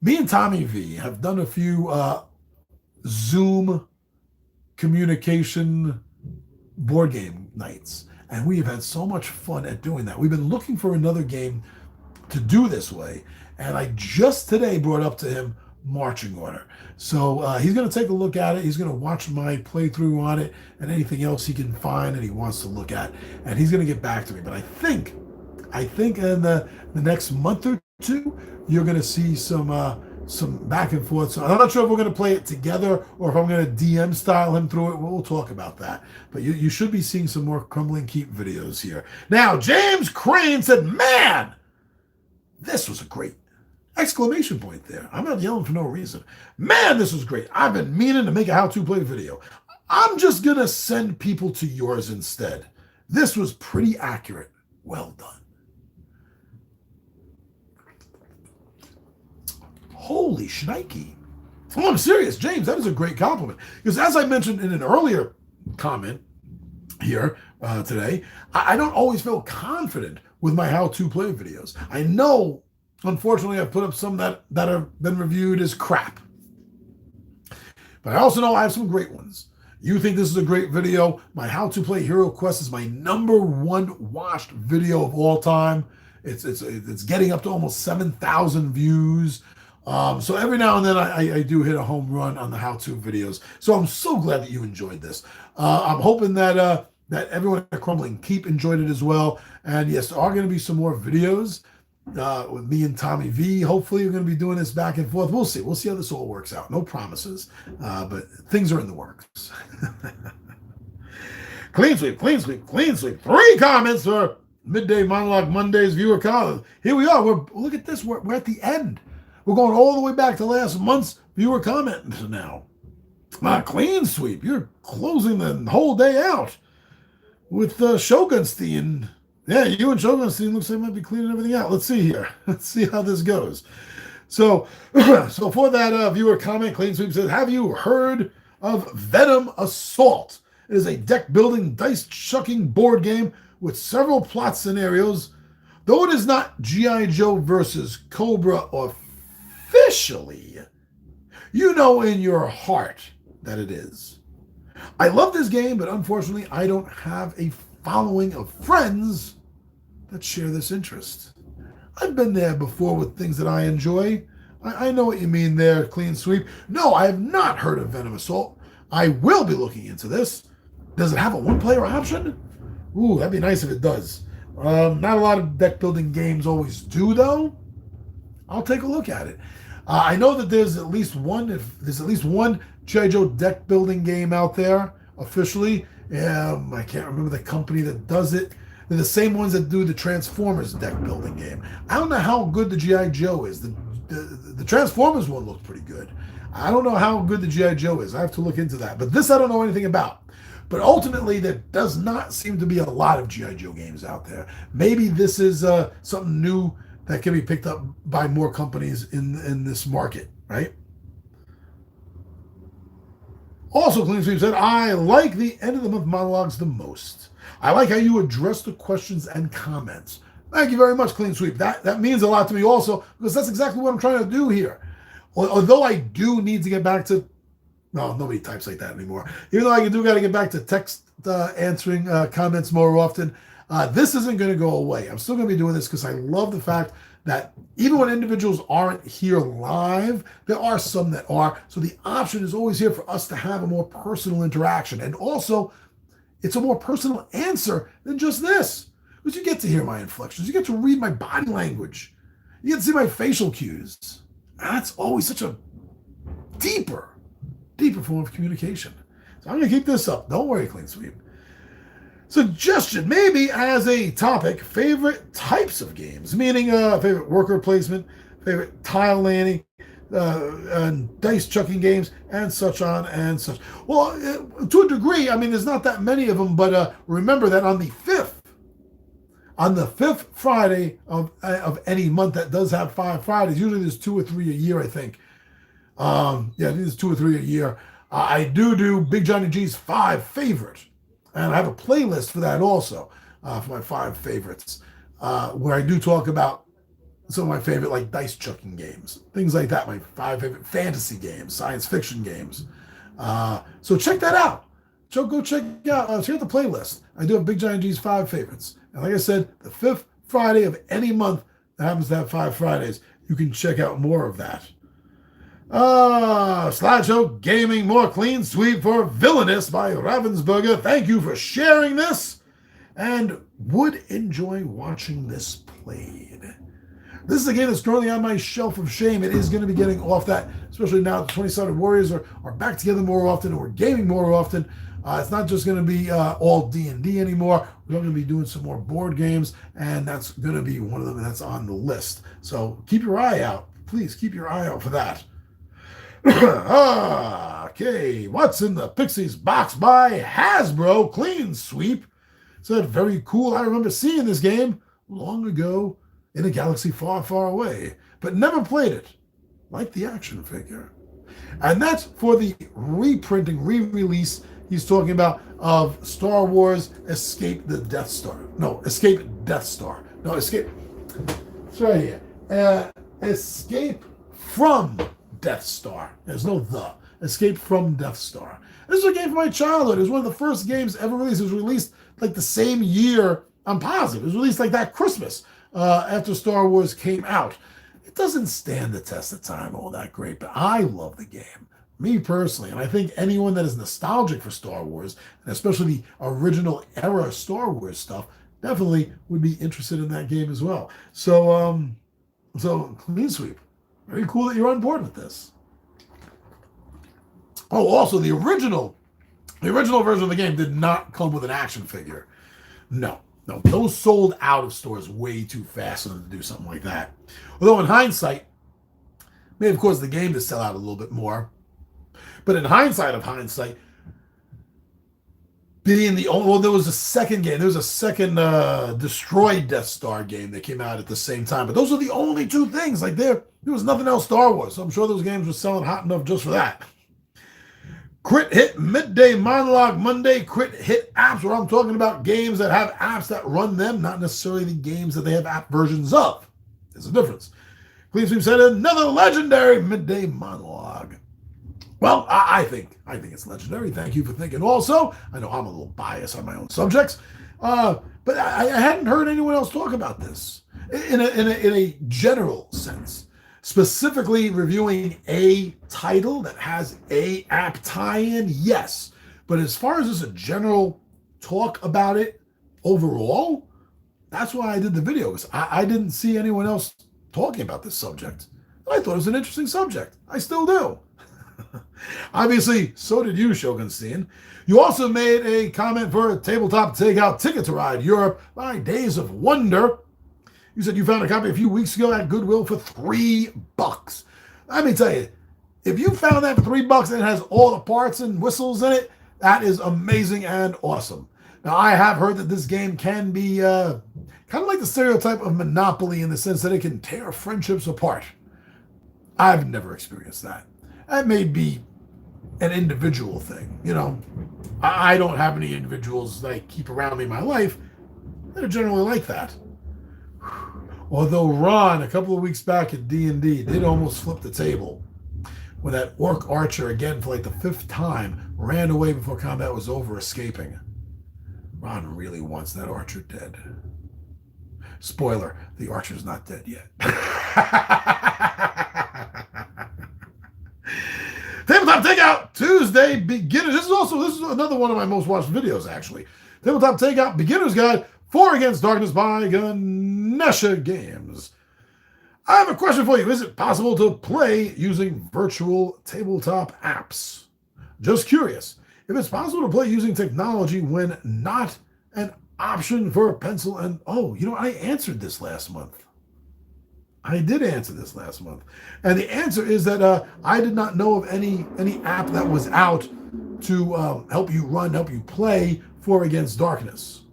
me and Tommy V have done a few Zoom communication board game nights. And we have had so much fun at doing that. We've been looking for another game to do this way. And I just today brought up to him Marching Order. So he's going to take a look at it. He's going to watch my playthrough on it and anything else he can find and he wants to look at. And he's going to get back to me. But I think in the next month or two, you're going to see some back and forth. So I'm not sure if we're going to play it together or if I'm going to DM style him through it. We'll talk about that. But you should be seeing some more Crumbling Keep videos here. Now, James Crane said, man, this was a great exclamation point there. I'm not yelling for no reason. Man, this was great. I've been meaning to make a how-to play video. I'm just going to send people to yours instead. This was pretty accurate. Well done. Holy shnikey. Oh, I'm serious, James. That is a great compliment. Because as I mentioned in an earlier comment here today, I don't always feel confident with my how-to play videos. I know, unfortunately, I've put up some that have been reviewed as crap. But I also know I have some great ones. You think this is a great video? My How to Play Hero Quest is my #1 watched video of all time. It's getting up to almost 7,000 views. So every now and then I do hit a home run on the how-to videos. So I'm so glad that you enjoyed this. I'm hoping that everyone at Crumbling Keep enjoyed it as well. And yes, there are going to be some more videos with me and Tommy V. Hopefully we're going to be doing this back and forth. We'll see. We'll see how this all works out. No promises, but things are in the works. Clean sweep, clean sweep, clean sweep. 3 comments for Midday Monologue Mondays viewer comment. Here we are. Look at this. We're at the end. We're going all the way back to last month's viewer comments now. Clean sweep. You're closing the whole day out with Shogunstein. Yeah, you and Shogunstein looks like you might be cleaning everything out. Let's see here. Let's see how this goes. So for that viewer comment, Clean Sweep says, have you heard of Venom Assault? It is a deck-building, dice-chucking board game with several plot scenarios. Though it is not G.I. Joe versus Cobra officially, you know in your heart that it is. I love this game, but unfortunately, I don't have a following of friends that share this interest. I've been there before with things that I enjoy. I know what you mean there, Clean Sweep. No, I have not heard of Venom Assault. I will be looking into this. Does it have a one-player option? Ooh, that'd be nice if it does. Not a lot of deck-building games always do, though. I'll take a look at it. I know that there's at least one G.I. Joe deck-building game out there, officially. I can't remember the company that does it. They're the same ones that do the Transformers deck-building game. I don't know how good the G.I. Joe is. The Transformers one looked pretty good. I don't know how good the G.I. Joe is. I have to look into that. But this I don't know anything about. But ultimately, there does not seem to be a lot of G.I. Joe games out there. Maybe this is something new that can be picked up by more companies in this market, right? Also, Clean Sweep said, I like the end of the month monologues the most. I like how you address the questions and comments. Thank you very much, Clean Sweep. That means a lot to me also, because that's exactly what I'm trying to do here. Although I do need to get back to, no, nobody types like that anymore. Even though I got to get back to text answering comments more often, This isn't going to go away. I'm still going to be doing this because I love the fact that even when individuals aren't here live, there are some that are. So the option is always here for us to have a more personal interaction. And also, it's a more personal answer than just this. Because you get to hear my inflections. You get to read my body language. You get to see my facial cues. And that's always such a deeper form of communication. So I'm going to keep this up. Don't worry, Clean Sweep. Suggestion, maybe as a topic, favorite types of games, meaning favorite worker placement, favorite tile landing, and dice chucking games, and such on and such. Well, to a degree, I mean, there's not that many of them, but remember that on the 5th Friday of any month that does have 5 Fridays, usually there's 2 or 3 a year, I think. I think there's 2 or 3 a year. I do Big Johnny G's 5 favorite. And I have a playlist for that also, for my 5 favorites, where I do talk about some of my favorite, like dice chucking games, things like that, my 5 favorite fantasy games, science fiction games. So check that out. Go check out the playlist. I do have Big Giant G's 5 favorites. And like I said, the 5th Friday of any month that happens to have 5 Fridays, you can check out more of that. Slideshow Gaming, more Clean Sweep for Villainous by Ravensburger. Thank you for sharing this and would enjoy watching this played. This is a game that's currently on my shelf of shame. It is going to be getting off that, especially now the 20-sided Warriors are back together more often and we're gaming more often. It's not just going to be all D&D anymore. We're going to be doing some more board games, and that's going to be one of them that's on the list. So keep your eye out. Please keep your eye out for that. Okay, what's in the Pixies box by Hasbro? Clean Sweep. Said, very cool. I remember seeing this game long ago in a galaxy far, far away, but never played it. Like the action figure. And that's for the reprinting, re-release he's talking about of Star Wars Escape the Death Star. No, Escape Death Star. No, Escape. It's right here. Escape from Death Star. There's no the. Escape from Death Star. This is a game from my childhood. It was one of the first games ever released. It was released like the same year. I'm positive. It was released like that Christmas after Star Wars came out. It doesn't stand the test of time all that great, but I love the game. Me personally, and I think anyone that is nostalgic for Star Wars, and especially the original era Star Wars stuff, definitely would be interested in that game as well. So Clean Sweep. Very cool that you're on board with this. Oh, also the original version of the game did not come with an action figure. No, those sold out of stores way too fast for them to do something like that. Although in hindsight, may have caused the game to sell out a little bit more. But in hindsight, being the only, well, there was a second game. There was a second Destroyed Death Star game that came out at the same time. But those are the only 2 things. Like there was nothing else Star Wars. So I'm sure those games were selling hot enough just for that. Crit Hit Midday Monologue Monday Crit Hit apps, where I'm talking about games that have apps that run them, not necessarily the games that they have app versions of. There's a difference. Clean Sweep said another legendary Midday Monologue. Well, I think it's legendary. Thank you for thinking. Also, I know I'm a little biased on my own subjects, but I hadn't heard anyone else talk about this in a general sense. Specifically reviewing a title that has a app tie-in, yes. But as far as just a general talk about it overall, that's why I did the video, because I didn't see anyone else talking about this subject. I thought it was an interesting subject. I still do. Obviously, so did you, Shogunstein. You also made a comment for a tabletop takeout Ticket to Ride Europe by Days of Wonder. You said you found a copy a few weeks ago at Goodwill for $3. Let me tell you, if you found that for $3 and it has all the parts and whistles in it, that is amazing and awesome. Now, I have heard that this game can be kind of like the stereotype of Monopoly in the sense that it can tear friendships apart. I've never experienced that. That may be an individual thing, you know. I don't have any individuals that I keep around me in my life that are generally like that. Although Ron, a couple of weeks back at D&D, did almost flip the table when that orc archer, again for like the 5th time, ran away before combat was over, escaping. Ron really wants that Archer dead. Spoiler, the Archer's not dead yet. Tabletop Takeout Tuesday beginners. This is another one of my most watched videos, actually. Tabletop Takeout Beginner's Guide for Against Darkness by Ganesha Games. I have a question for you. Is it possible to play using virtual tabletop apps? Just curious. If it's possible to play using technology when not an option for a pencil and... Oh, I answered this last month. I did answer this last month. And the answer is that I did not know of any app that was out to help you play for Against Darkness.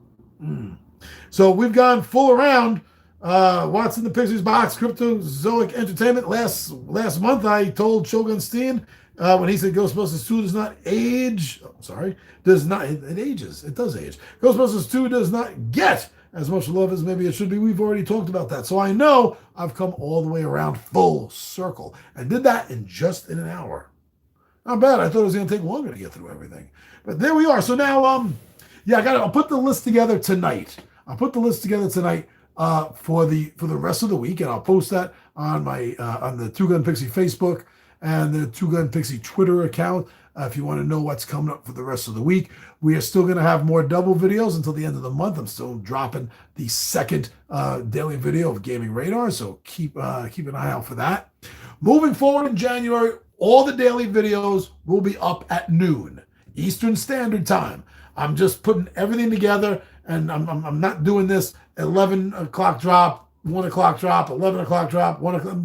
So we've gone full around. What's in the Pixies box? Cryptozoic Entertainment. Last month I told Shogun Steen when he said Ghostbusters 2 does not age. It ages. It does age. Ghostbusters 2 does not get as much love as maybe it should be. We've already talked about that. So I know I've come all the way around full circle. I did that in just an hour. Not bad. I thought it was going to take longer to get through everything. But there we are. So now, I'll put the list together tonight. For the rest of the week, and I'll post that on my on the Two Gun Pixie Facebook and the Two Gun Pixie Twitter account. If you want to know what's coming up for the rest of the week, we are still going to have more double videos until the end of the month. I'm still dropping the second daily video of Gaming Radar, so keep an eye out for that. Moving forward in January, all the daily videos will be up at noon Eastern Standard Time. I'm just putting everything together, and I'm not doing this 11 o'clock drop, 1 o'clock drop, 11 o'clock drop, 1 o'clock.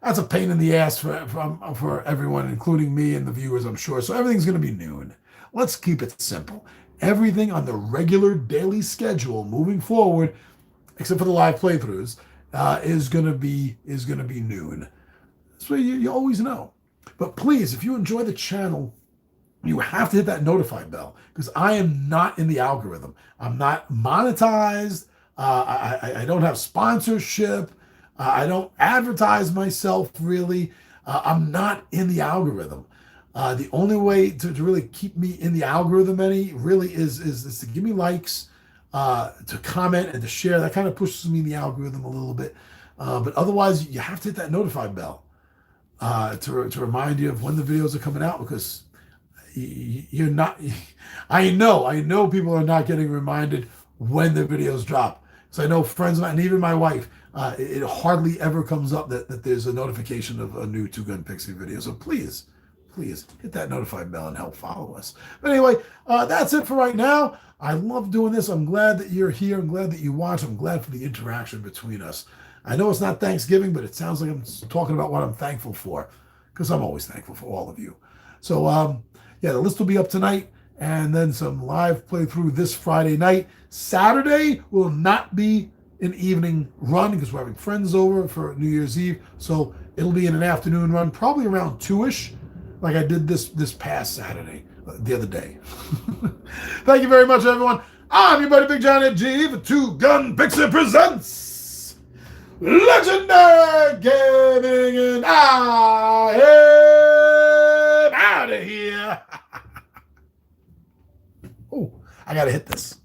That's a pain in the ass for everyone, including me and the viewers, I'm sure. So everything's going to be noon. Let's keep it simple. Everything on the regular daily schedule moving forward, except for the live playthroughs, is going to be noon. So you always know. But please, if you enjoy the channel, you have to hit that notify bell, because I am not in the algorithm. I'm not monetized. I don't have sponsorship. I don't advertise myself, really. I'm not in the algorithm. The only way to really keep me in the algorithm is to give me likes, to comment, and to share. That kind of pushes me in the algorithm a little bit. But otherwise, you have to hit that notify bell to remind you of when the videos are coming out, because you're not... I know people are not getting reminded when the videos drop. So I know friends and even my wife, it hardly ever comes up that there's a notification of a new Two Gun Pixie video. So please hit that notify bell and help follow us. But anyway, that's it for right now. I love doing this. I'm glad that you're here. I'm glad that you watch. I'm glad for the interaction between us. I know it's not Thanksgiving, but it sounds like I'm talking about what I'm thankful for, because I'm always thankful for all of you. So the list will be up tonight, and then some live playthrough this Friday night. Saturday will not be an evening run because we're having friends over for New Year's Eve. So it'll be in an afternoon run, probably around 2-ish, like I did this past Saturday, the other day. Thank you very much, everyone. I'm your buddy Big John Ed G for Two Gun Pixie Presents Legendary Gaming, and I am out of here. Oh, I gotta hit this.